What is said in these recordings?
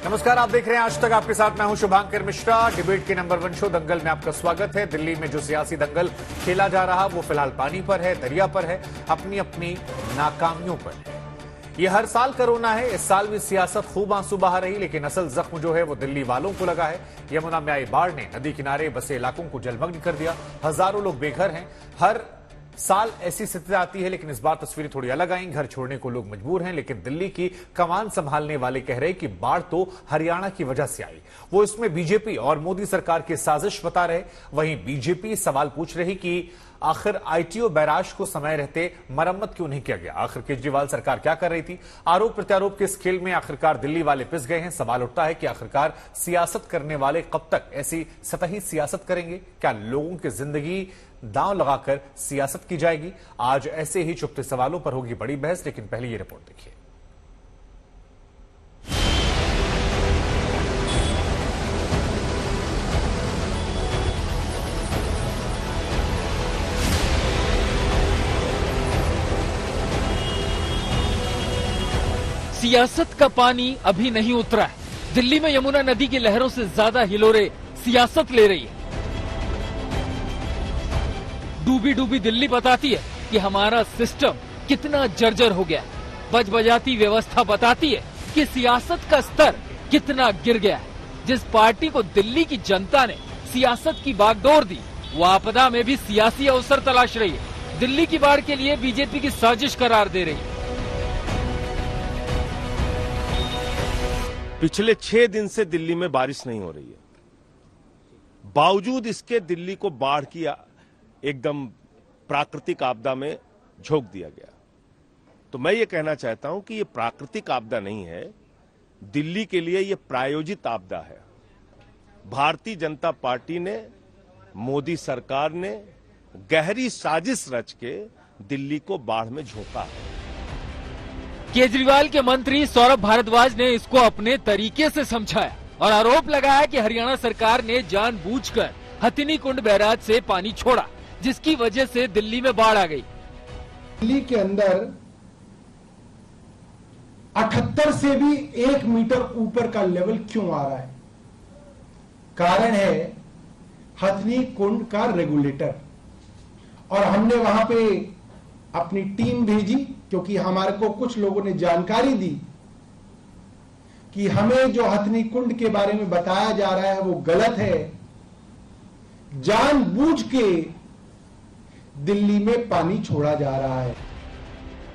नमस्कार, आप देख रहे हैं आज तक। आपके साथ मैं हूं शुभांकर मिश्रा। डिबेट के नंबर 1 शो दंगल में आपका स्वागत है। दिल्ली में जो सियासी दंगल खेला जा रहा वो फिलहाल पानी पर है, दरिया पर है, अपनी अपनी नाकामियों पर है। ये हर साल कोरोना है। इस साल भी सियासत खूब आंसू बहा रही, लेकिन असल जख्म जो है वो दिल्ली वालों को लगा है। यमुना में आई बाढ़ ने नदी किनारे बसे इलाकों को जलमग्न कर दिया। हजारों लोग बेघर हैं। हर साल ऐसी स्थिति आती है, लेकिन इस बार तस्वीरें थोड़ी अलग आई। घर छोड़ने को लोग मजबूर हैं, लेकिन दिल्ली की कमान संभालने वाले कह रहे कि बाढ़ तो हरियाणा की वजह से आई। वो इसमें बीजेपी और मोदी सरकार की साजिश बता रहे। वहीं बीजेपी सवाल पूछ रही कि आखिर आईटीओ बैराज को समय रहते मरम्मत क्यों नहीं किया गया। आखिर केजरीवाल सरकार क्या कर रही थी। आरोप प्रत्यारोप के इस खेल में आखिरकार दिल्ली वाले पिस गए हैं। सवाल उठता है कि आखिरकार सियासत करने वाले कब तक ऐसी सतही सियासत करेंगे। क्या लोगों की जिंदगी दांव लगाकर सियासत की जाएगी। आज ऐसे ही चुपते सवालों पर होगी बड़ी बहस, लेकिन पहले ये रिपोर्ट देखिए। सियासत का पानी अभी नहीं उतरा है। दिल्ली में यमुना नदी की लहरों से ज्यादा हिलोरे सियासत ले रही है। डूबी डूबी दिल्ली बताती है कि हमारा सिस्टम कितना जर्जर हो गया है। बज बजाती व्यवस्था बताती है कि सियासत का स्तर कितना गिर गया है। जिस पार्टी को दिल्ली की जनता ने सियासत की बागडोर दी, वो आपदा में भी सियासी अवसर तलाश रही है। दिल्ली की बाढ़ के लिए बीजेपी की साजिश करार दे रही है। पिछले 6 दिन से दिल्ली में बारिश नहीं हो रही है। बावजूद इसके दिल्ली को बाढ़ की एकदम प्राकृतिक आपदा में झोंक दिया गया। तो मैं ये कहना चाहता हूं कि ये प्राकृतिक आपदा नहीं है, दिल्ली के लिए ये प्रायोजित आपदा है। भारतीय जनता पार्टी ने, मोदी सरकार ने गहरी साजिश रच के दिल्ली को बाढ़ में झोंका है। केजरीवाल के मंत्री सौरभ भारद्वाज ने इसको अपने तरीके से समझाया और आरोप लगाया कि हरियाणा सरकार ने जानबूझकर हथिनी कुंड बैराज से पानी छोड़ा, जिसकी वजह से दिल्ली में बाढ़ आ गई। दिल्ली के अंदर 78 से भी 1 मीटर ऊपर का लेवल क्यों आ रहा है? कारण है हथनी कुंड का रेगुलेटर। और हमने वहां पे अपनी टीम भेजी, क्योंकि हमारे को कुछ लोगों ने जानकारी दी कि हमें जो हथनी कुंड के बारे में बताया जा रहा है वो गलत है। जानबूझ के दिल्ली में पानी छोड़ा जा रहा है।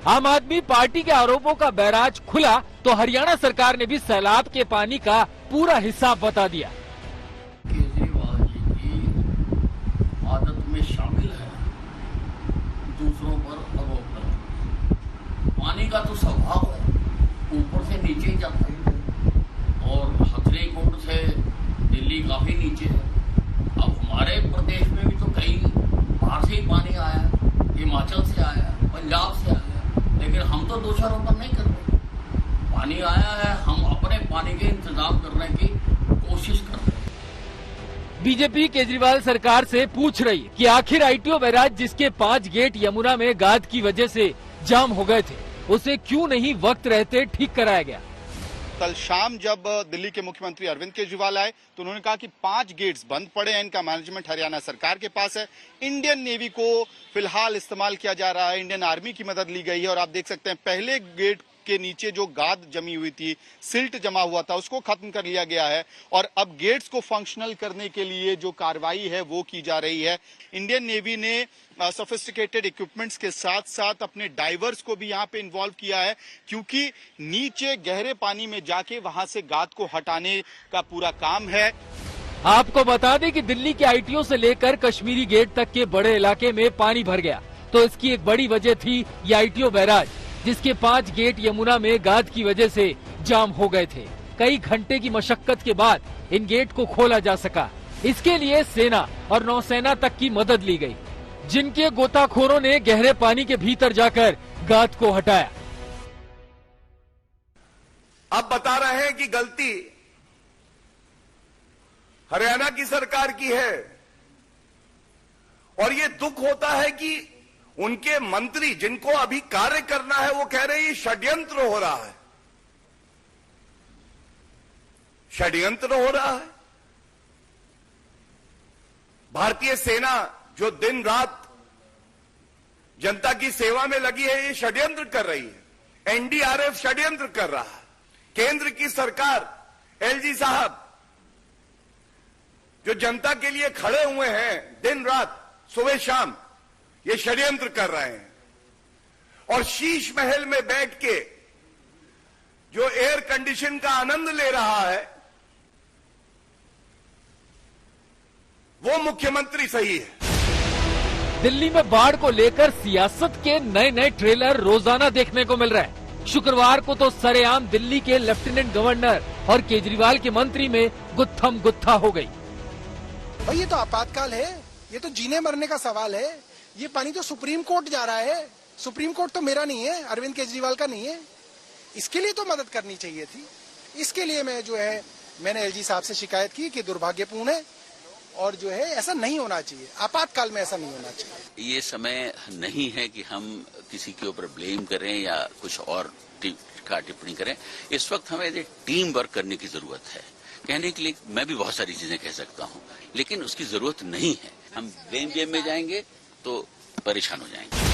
आम आदमी पार्टी के आरोपों का बैराज खुला तो हरियाणा सरकार ने भी सैलाब के पानी का पूरा हिसाब बता दिया। केजरीवाल जी की आदत में शामिल है दूसरों पर आरोप लगाना। पानी का तो स्वभाव है, ऊपर से नीचे ही जाता है और हथनी कुंड से दिल्ली काफी नीचे है। अब हमारे प्रदेश में भी तो कई बाहर से ही पानी आया है, हिमाचल से आया है, पंजाब से आया है, लेकिन हम तो दोषारोपण नहीं कर रहे। पानी आया है, हम अपने पानी के इंतजाम करने की कोशिश कर रहे हैं। बीजेपी केजरीवाल सरकार से पूछ रही है कि आखिर आईटीओ बैराज जिसके 5 गेट यमुना में गाद की वजह से जाम हो गए थे, उसे क्यों नहीं वक्त रहते ठीक कराया गया। कल शाम जब दिल्ली के मुख्यमंत्री अरविंद केजरीवाल आए तो उन्होंने कहा कि 5 गेट्स बंद पड़े हैं, इनका मैनेजमेंट हरियाणा सरकार के पास है। इंडियन नेवी को फिलहाल इस्तेमाल किया जा रहा है, इंडियन आर्मी की मदद ली गई है। और आप देख सकते हैं पहले गेट के नीचे जो गाद जमी हुई थी, सिल्ट जमा हुआ था, उसको खत्म कर लिया गया है और अब गेट्स को फंक्शनल करने के लिए जो कार्रवाई है वो की जा रही है। इंडियन नेवी ने सोफिस्टिकेटेड इक्विपमेंट्स के साथ साथ अपने डाइवर्स को भी यहाँ पे इन्वॉल्व किया है, क्योंकि नीचे गहरे पानी में जाके वहां से गाद को हटाने का पूरा काम है। आपको बता दें कि दिल्ली के आईटीओ से लेकर कश्मीरी गेट तक के बड़े इलाके में पानी भर गया, तो इसकी एक बड़ी वजह थी ये आईटीओ बैराज, जिसके 5 गेट यमुना में गाद की वजह से जाम हो गए थे। कई घंटे की मशक्कत के बाद इन गेट को खोला जा सका। इसके लिए सेना और नौसेना तक की मदद ली गई, जिनके गोताखोरों ने गहरे पानी के भीतर जाकर गाद को हटाया। अब बता रहे हैं कि गलती हरियाणा की सरकार की है और ये दुख होता है कि उनके मंत्री जिनको अभी कार्य करना है वो कह रहे हैं ये षड्यंत्र हो रहा है। षड्यंत्र हो रहा है। भारतीय सेना जो दिन रात जनता की सेवा में लगी है, ये षड्यंत्र कर रही है। एनडीआरएफ षड्यंत्र कर रहा है। केंद्र की सरकार, एलजी साहब जो जनता के लिए खड़े हुए हैं दिन रात सुबह शाम, ये षड्यंत्र कर रहे हैं। और शीश महल में बैठ के जो एयर कंडीशन का आनंद ले रहा है वो मुख्यमंत्री सही है। दिल्ली में बाढ़ को लेकर सियासत के नए नए ट्रेलर रोजाना देखने को मिल रहे हैं। शुक्रवार को तो सरेआम दिल्ली के लेफ्टिनेंट गवर्नर और केजरीवाल के मंत्री में गुत्थम गुत्था हो गई। भाई ये तो आपातकाल है, ये तो जीने मरने का सवाल है। ये पानी तो सुप्रीम कोर्ट जा रहा है। सुप्रीम कोर्ट तो मेरा नहीं है, अरविंद केजरीवाल का नहीं है। इसके लिए तो मदद करनी चाहिए थी। इसके लिए मैंने एलजी साहब से शिकायत की कि दुर्भाग्यपूर्ण है और ऐसा नहीं होना चाहिए। आपातकाल में ऐसा नहीं होना चाहिए। ये समय नहीं है कि हम किसी के ऊपर ब्लेम करें या कुछ और टिप्पणी करें। इस वक्त हमें टीम वर्क करने की जरूरत है। कहने के लिए मैं भी बहुत सारी चीजें कह सकता हूं, लेकिन उसकी जरूरत नहीं है। हम ब्लेम गेम में जाएंगे तो परेशान हो जाएंगे।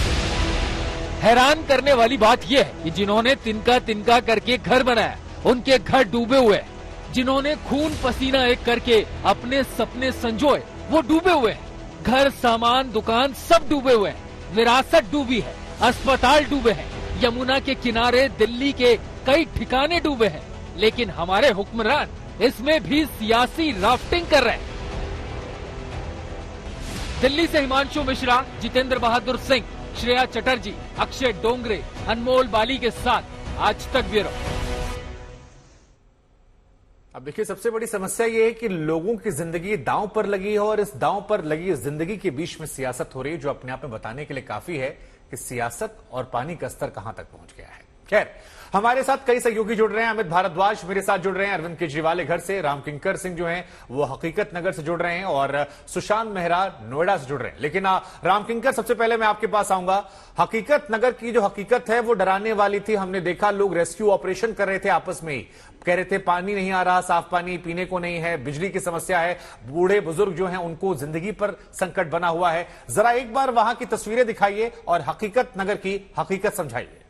हैरान करने वाली बात यह है कि जिन्होंने तिनका तिनका करके घर बनाया, उनके घर डूबे हुए हैं। जिन्होंने खून पसीना एक करके अपने सपने संजोए, वो डूबे हुए हैं। घर, सामान, दुकान सब डूबे हुए हैं। विरासत डूबी है, अस्पताल डूबे हैं, यमुना के किनारे दिल्ली के कई ठिकाने डूबे हैं। लेकिन हमारे हुक्मरान इसमें भी सियासी राफ्टिंग कर रहे हैं। दिल्ली से हिमांशु मिश्रा, जितेंद्र बहादुर सिंह, श्रेया चटर्जी, अक्षय डोंगरे, अनमोल बाली के साथ आज तक ब्यूरो। अब देखिए, सबसे बड़ी समस्या ये है कि लोगों की जिंदगी दांव पर लगी है और इस दांव पर लगी जिंदगी के बीच में सियासत हो रही है, जो अपने आप में बताने के लिए काफी है कि सियासत और पानी का स्तर कहां तक पहुंच गया है। खैर, हमारे साथ कई सहयोगी जुड़ रहे हैं। अमित भारद्वाज मेरे साथ जुड़ रहे हैं अरविंद केजरीवाल के घर से, रामकिंकर सिंह जो हैं वो हकीकत नगर से जुड़ रहे हैं और सुशांत मेहरा नोएडा से जुड़ रहे हैं। लेकिन रामकिंकर, सबसे पहले मैं आपके पास आऊंगा। हकीकत नगर की जो हकीकत है वो डराने वाली थी। हमने देखा लोग रेस्क्यू ऑपरेशन कर रहे थे, आपस में ही कह रहे थे पानी नहीं आ रहा, साफ पानी पीने को नहीं है, बिजली की समस्या है, बूढ़े बुजुर्ग जो हैं उनको जिंदगी पर संकट बना हुआ है। जरा एक बार वहां की तस्वीरें दिखाइए और हकीकत नगर की हकीकत समझाइए।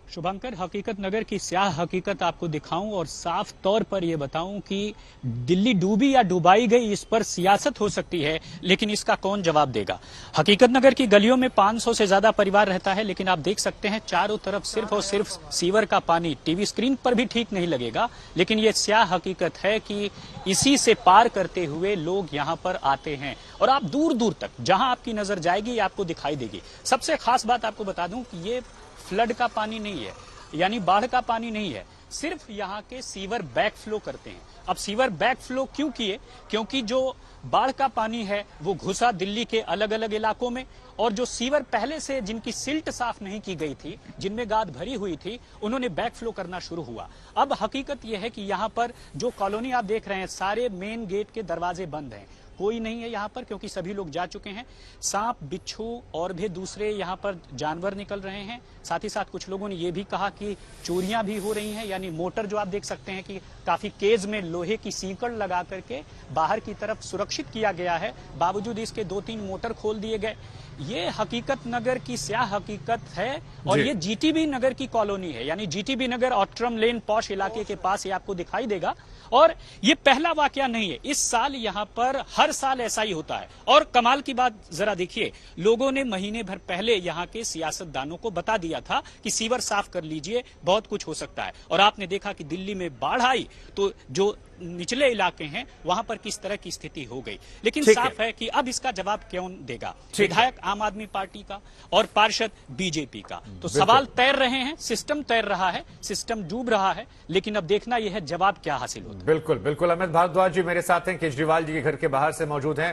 शुभंकर, हकीकत नगर की स्याह हकीकत आपको दिखाऊं और साफ तौर पर यह बताऊं कि दिल्ली डूबी या डुबाई गई, इस पर सियासत हो सकती है, लेकिन इसका कौन जवाब देगा। हकीकत नगर की गलियों में 500 से ज्यादा परिवार रहता है, लेकिन आप देख सकते हैं चारों तरफ सिर्फ और सिर्फ सीवर का पानी। टीवी स्क्रीन पर भी ठीक नहीं लगेगा, लेकिन यह स्याह हकीकत है कि इसी से पार करते हुए लोग यहाँ पर आते हैं और आप दूर दूर तक जहां आपकी नजर जाएगी आपको दिखाई देगी। सबसे खास बात आपको बता दूं कि ये फ्लड का पानी नहीं है, यानी बाढ़ का पानी नहीं है, सिर्फ यहाँ के सीवर बैक फ्लो करते हैं। अब सीवर बैक फ्लो क्यों किए? क्योंकि जो बाढ़ का पानी है वो घुसा दिल्ली के अलग अलग इलाकों में, और जो सीवर पहले से जिनकी सिल्ट साफ नहीं की गई थी, जिनमें गाद भरी हुई थी, उन्होंने बैक फ्लो करना शुरू हुआ। अब हकीकत यह है कि यहाँ पर जो कॉलोनी आप देख रहे हैं, सारे मेन गेट के दरवाजे बंद हैं, कोई नहीं है यहाँ पर, क्योंकि सभी लोग जा चुके हैं। सांप, बिच्छू और भी दूसरे यहाँ पर जानवर निकल रहे हैं। साथ ही साथ कुछ लोगों ने ये भी कहा कि चोरियां भी हो रही हैं, यानी मोटर जो आप देख सकते हैं कि काफी केज में लोहे की सीकड़ लगा करके बाहर की तरफ सुरक्षित किया गया है, बावजूद इसके 2-3 मोटर खोल दिए गए। ये हकीकत नगर की स्याह हकीकत है और ये जीटीबी नगर की कॉलोनी है, यानी जीटीबी नगर ऑट्रम लेन पॉश इलाके के पास ये आपको दिखाई देगा। और ये पहला वाकया नहीं है, इस साल यहाँ पर हर साल ऐसा ही होता है। और कमाल की बात जरा देखिए, लोगों ने महीने भर पहले यहाँ के सियासतदानों को बता दिया था कि सीवर साफ कर लीजिए, बहुत कुछ हो सकता है। और आपने देखा कि दिल्ली में बाढ़ आई तो जो निचले इलाके हैं वहां पर किस तरह की स्थिति हो गई। लेकिन साफ है कि अब इसका जवाब कौन देगा, विधायक आम आदमी पार्टी का और पार्षद बीजेपी का। तो सवाल तैर रहे हैं, सिस्टम तैर रहा है, सिस्टम डूब रहा है, लेकिन अब देखना यह है जवाब क्या हासिल होता है। बिल्कुल बिल्कुल। अमित भारद्वाज जी मेरे साथ हैं, केजरीवाल जी के घर के बाहर से मौजूद हैं।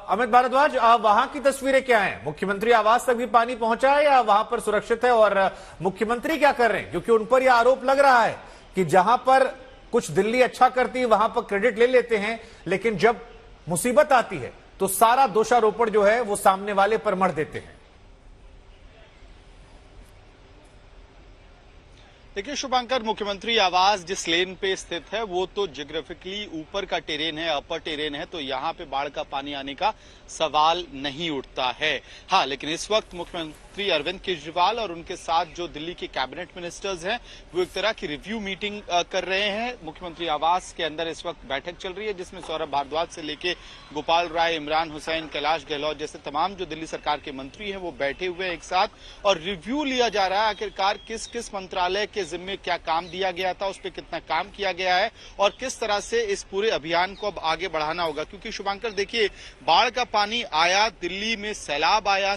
अमित भारद्वाज, वहां की तस्वीरें क्या हैं? मुख्यमंत्री आवास तक भी पानी पहुंचा है या वहां पर सुरक्षित है, और मुख्यमंत्री क्या कर रहे हैं? क्योंकि उन पर यह आरोप लग रहा है कि जहां पर कुछ दिल्ली अच्छा करती है वहां पर क्रेडिट ले लेते हैं, लेकिन जब मुसीबत आती है तो सारा दोषारोपण जो है वो सामने वाले पर मढ़ देते हैं। देखिए शुभांकर, मुख्यमंत्री आवास जिस लेन पे स्थित है वो तो जियोग्राफिकली ऊपर का टेरेन है, अपर टेरेन है, तो यहाँ पे बाढ़ का पानी आने का सवाल नहीं उठता है। हाँ, लेकिन इस वक्त मुख्यमंत्री अरविंद केजरीवाल और उनके साथ जो दिल्ली के कैबिनेट मिनिस्टर्स हैं वो एक तरह की रिव्यू मीटिंग कर रहे हैं। मुख्यमंत्री आवास के अंदर इस वक्त बैठक चल रही है जिसमें सौरभ भारद्वाज से लेके गोपाल राय, इमरान हुसैन, कैलाश गहलोत जैसे तमाम जो दिल्ली सरकार के मंत्री हैं वो बैठे हुए हैं एक साथ और रिव्यू लिया जा रहा है आखिरकार किस किस मंत्रालय के जिम्मे क्या काम दिया गया था, उस पर कितना काम किया गया है और किस तरह से इस पूरे अभियान को अब आगे बढ़ाना होगा। क्योंकि शुभांकर देखिए, बाढ़ का पानी आया, दिल्ली में सैलाब आया,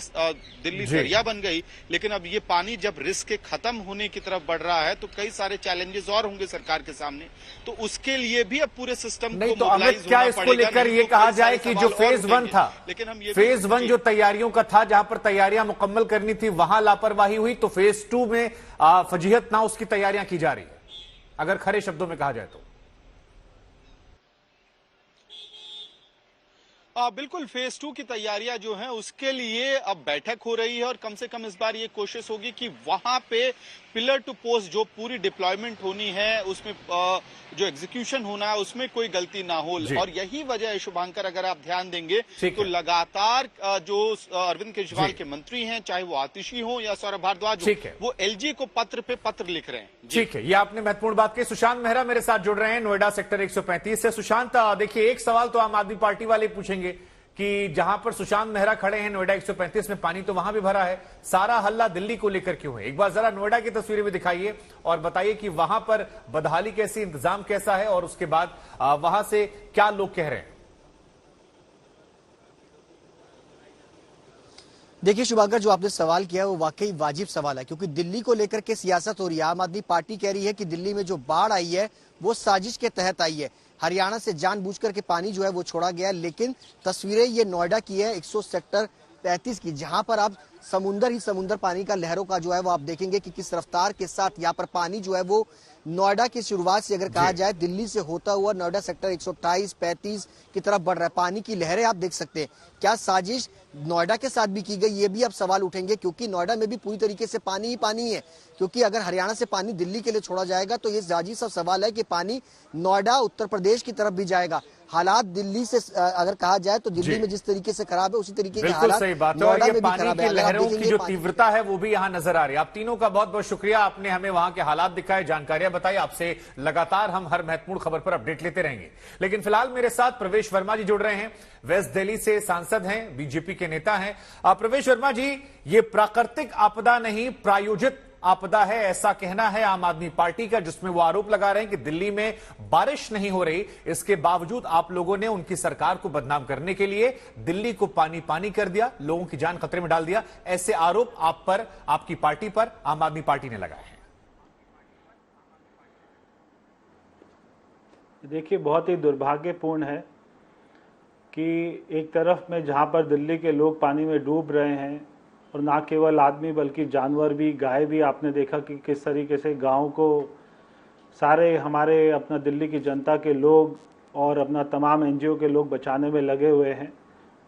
दिल्ली दरिया बन गई, लेकिन अब ये पानी जब रिस्क के खत्म होने की तरफ बढ़ रहा है तो कई सारे चैलेंजेस और होंगे सरकार के सामने, तो उसके लिए भी अब पूरे सिस्टम नहीं को तो अमित, क्या इसको लेकर ये कहा जाए कि जो फेज 1 था, लेकिन हम ये फेज 1 जो तैयारियों का था, जहां पर तैयारियां मुकम्मल करनी थी वहां लापरवाही हुई, तो फेज 2 में फजीहत ना उसकी तैयारियां की जा रही है, अगर खरे शब्दों में कहा जाए तो? बिल्कुल, फेज 2 की तैयारियां जो हैं उसके लिए अब बैठक हो रही है और कम से कम इस बार ये कोशिश होगी कि वहां पे पिलर टू पोस्ट जो पूरी डिप्लॉयमेंट होनी है उसमें जो एग्जीक्यूशन होना है उसमें कोई गलती ना हो। और यही वजह है शुभांकर, अगर आप ध्यान देंगे तो लगातार जो अरविंद केजरीवाल के मंत्री हैं, चाहे वो आतिशी हो या सौरभ भारद्वाज हो, वो एलजी को पत्र पे पत्र लिख रहे हैं। ठीक है, ये आपने महत्वपूर्ण बात की। सुशांत मेहरा मेरे साथ जुड़ रहे हैं नोएडा सेक्टर 135 से। सुशांत, देखिए एक सवाल तो आम आदमी पार्टी वाले पूछेंगे कि जहां पर सुशांत मेहरा खड़े हैं नोएडा 135 में, पानी तो वहां भी भरा है, सारा हल्ला दिल्ली को लेकर क्यों है? एक बार जरा नोएडा की तस्वीरें भी दिखाइए और बताइए कि वहां पर बदहाली कैसी, इंतजाम कैसा है और उसके बाद वहां से क्या लोग कह रहे हैं। देखिए शुभांकर, जो आपने सवाल किया वो वाकई वाजिब सवाल है, क्योंकि दिल्ली को लेकर के सियासत हो रही है। आम आदमी पार्टी कह रही है कि दिल्ली में जो बाढ़ आई है वो साजिश के तहत आई है, हरियाणा से जानबूझकर के पानी जो है वो छोड़ा गया। लेकिन तस्वीरें ये नोएडा की है 100 सेक्टर 35 की, जहां पर आप समुंदर ही समुंदर पानी का, लहरों का जो है वो आप देखेंगे कि किस रफ्तार के साथ यहाँ पर पानी जो है वो नोएडा की शुरुआत से अगर कहा जाए दिल्ली से होता हुआ नोएडा सेक्टर 128, 35 की तरफ बढ़ रहा है। पानी की लहरें आप देख सकते हैं। क्या साजिश नोएडा के साथ भी की गई, ये भी अब सवाल उठेंगे, क्योंकि नोएडा में भी पूरी तरीके से पानी ही पानी है। क्योंकि अगर हरियाणा से पानी दिल्ली के लिए छोड़ा जाएगा तो ये जाजी सा सवाल है कि पानी नोएडा, उत्तर प्रदेश की तरफ भी जाएगा। हालात दिल्ली से अगर कहा जाए तो दिल्ली में जिस तरीके से खराब है उसी तरीके के हालात नोएडा में भी खराब है। लहरों की जो तीव्रता है वो भी यहाँ नजर आ रही है। आप तीनों का बहुत बहुत शुक्रिया, आपने हमें वहां के हालात दिखाए, जानकारियां बताई। आपसे लगातार हम हर महत्वपूर्ण खबर पर अपडेट लेते रहेंगे। लेकिन फिलहाल मेरे साथ प्रवेश वर्मा जी जुड़ रहे हैं, वेस्ट दिल्ली से सांसद हैं, बीजेपी के नेता हैं। प्रवेश वर्मा जी, ये प्राकृतिक आपदा नहीं प्रायोजित आपदा है, ऐसा कहना है आम आदमी पार्टी का, जिसमें वो आरोप लगा रहे हैं कि दिल्ली में बारिश नहीं हो रही, इसके बावजूद आप लोगों ने उनकी सरकार को बदनाम करने के लिए दिल्ली को पानी पानी कर दिया, लोगों की जान खतरे में डाल दिया। ऐसे आरोप आप पर, आपकी पार्टी पर आम आदमी पार्टी ने लगाए हैं। देखिए, बहुत ही दुर्भाग्यपूर्ण है कि एक तरफ में जहां पर दिल्ली के लोग पानी में डूब रहे हैं, और ना केवल आदमी बल्कि जानवर भी, गाय भी, आपने देखा कि किस तरीके से गांव को सारे हमारे अपना दिल्ली की जनता के लोग और अपना तमाम एनजीओ के लोग बचाने में लगे हुए हैं।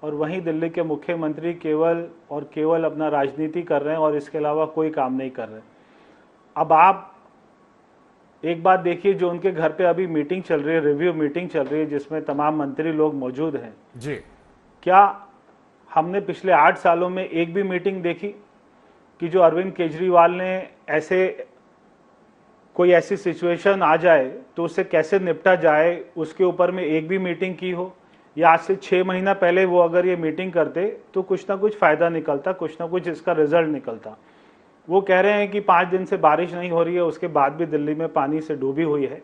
और वहीं दिल्ली के मुख्यमंत्री केवल और केवल अपना राजनीति कर रहे हैं और इसके अलावा कोई काम नहीं कर रहे। अब आप एक बात देखिए, जो उनके घर पे अभी मीटिंग चल रही है, रिव्यू मीटिंग चल रही है, जिसमें तमाम मंत्री लोग मौजूद हैं जी, क्या हमने पिछले 8 सालों में एक भी मीटिंग देखी कि जो अरविंद केजरीवाल ने ऐसे कोई ऐसी सिचुएशन आ जाए तो उससे कैसे निपटा जाए, उसके ऊपर में एक भी मीटिंग की हो? या आज से 6 महीना पहले वो अगर ये मीटिंग करते तो कुछ ना कुछ फायदा निकलता, कुछ ना कुछ इसका रिजल्ट निकलता। वो कह रहे हैं कि 5 दिन से बारिश नहीं हो रही है, उसके बाद भी दिल्ली में पानी से डूबी हुई है।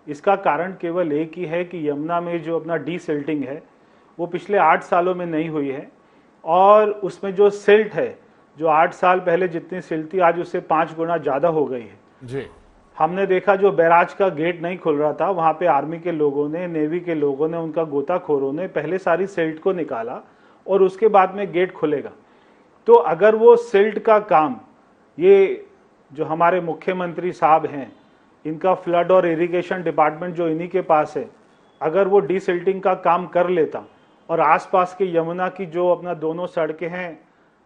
इसका कारण केवल एक ही है कि यमुना में जो अपना डीसिल्टिंग है वो पिछले 8 सालों में नहीं हुई है, और उसमें जो सिल्ट है, जो 8 साल पहले जितनी सिल्ट थी आज उससे 5 गुना ज़्यादा हो गई है जी। हमने देखा जो बैराज का गेट नहीं खुल रहा था, वहाँ पे आर्मी के लोगों ने, नेवी के लोगों ने, उनका गोताखोरों ने पहले सारी सिल्ट को निकाला और उसके बाद में गेट खुलेगा। तो अगर वो सिल्ट का काम, ये जो हमारे मुख्यमंत्री साहब हैं, इनका फ्लड और इरिगेशन डिपार्टमेंट जो इन्हीं के पास है, अगर वो डीसिल्टिंग का काम कर लेता और आसपास के यमुना की जो अपना दोनों सड़कें हैं,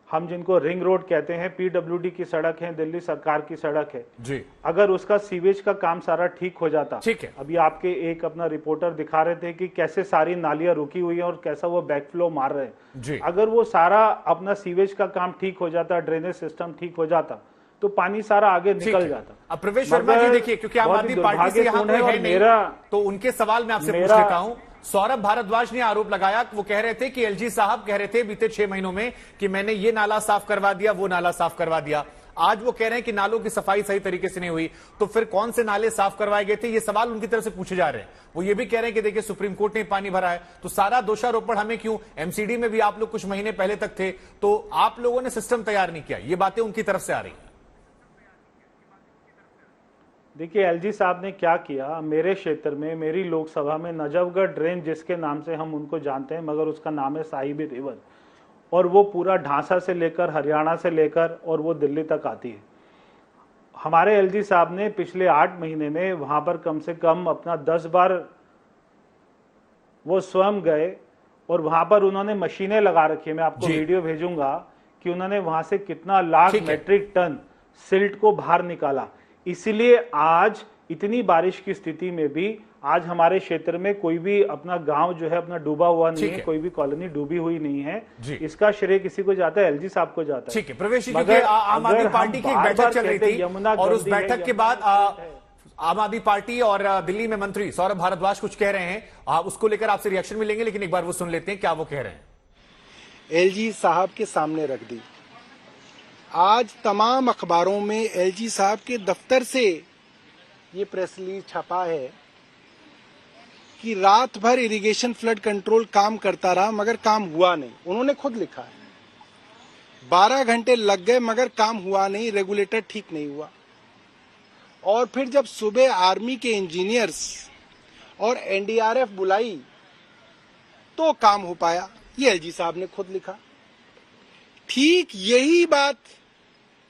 हम जिनको रिंग रोड कहते हैं, पीडब्ल्यूडी की सड़क है, दिल्ली सरकार की सड़क है जी, अगर उसका सीवेज का काम सारा ठीक हो जाता, ठीक है। अभी आपके एक अपना रिपोर्टर दिखा रहे थे कि कैसे सारी नालियां रुकी हुई हैं और कैसा वो बैकफ्लो मार रहे हैं जी, अगर वो सारा अपना सीवेज का काम ठीक हो जाता, ड्रेनेज सिस्टम ठीक हो जाता, तो पानी सारा आगे निकल जाता। अब प्रवेश शर्मा जी देखिए, क्योंकि आम आदमी पार्टी से यहाँ कोई है नहीं, तो उनके सवाल मैं आपसे पूछ लेता हूं। सौरभ भारद्वाज ने आरोप लगाया, वो कह रहे थे कि एलजी साहब कह रहे थे बीते 6 महीनों में कि मैंने ये नाला साफ करवा दिया, वो नाला साफ करवा दिया। आज वो कह रहे हैं कि नालों की सफाई सही तरीके से नहीं हुई, तो फिर कौन से नाले साफ करवाए गए थे, ये सवाल उनकी तरफ से पूछे जा रहे हैं। वो ये भी कह रहे हैं कि देखिए सुप्रीम कोर्ट ने पानी भरा है, तो सारा दोषारोपण हमें क्यों? एमसीडी में भी आप लोग कुछ महीने पहले तक थे, तो आप लोगों ने सिस्टम तैयार नहीं किया, ये बातें उनकी तरफ से आ रही है। देखिए एलजी साहब ने क्या किया, मेरे क्षेत्र में, मेरी लोकसभा में नजफगढ़ ड्रेन जिसके नाम से हम उनको जानते हैं, मगर उसका नाम है साहिबी रिवर, और वो पूरा ढांसा से लेकर हरियाणा से लेकर और वो दिल्ली तक आती है। हमारे एलजी साहब ने पिछले 8 महीने में वहां पर कम से कम अपना 10 बार वो स्वयं गए और वहां पर उन्होंने मशीनें लगा रखी है। मैं आपको वीडियो भेजूंगा कि उन्होंने वहां से कितना लाख मेट्रिक टन सिल्ट को बाहर निकाला। इसीलिए आज इतनी बारिश की स्थिति में भी आज हमारे क्षेत्र में कोई भी अपना गांव जो है अपना डूबा हुआ नहीं है, कोई भी कॉलोनी डूबी हुई नहीं है। इसका श्रेय किसी को जाता है? एलजी साहब को जाता है। ठीक है प्रवेश जी, क्योंकि आम आदमी पार्टी की एक बैठक चल रही थी और उस बैठक के बाद आम आदमी पार्टी और दिल्ली में मंत्री सौरभ भारद्वाज कुछ कह रहे हैं, उसको लेकर आपसे रिएक्शन मिलेंगे, लेकिन एक बार वो सुन लेते हैं क्या वो कह रहे हैं। एलजी साहब के सामने रख दी। आज तमाम अखबारों में एलजी साहब के दफ्तर से ये प्रेस रिलीज छपा है कि रात भर इरिगेशन फ्लड कंट्रोल काम करता रहा मगर काम हुआ नहीं। उन्होंने खुद लिखा है 12 घंटे लग गए मगर काम हुआ नहीं, रेगुलेटर ठीक नहीं हुआ। और फिर जब सुबह आर्मी के इंजीनियर्स और एनडीआरएफ बुलाई तो काम हो पाया। ये एलजी साहब ने खुद लिखा। ठीक यही बात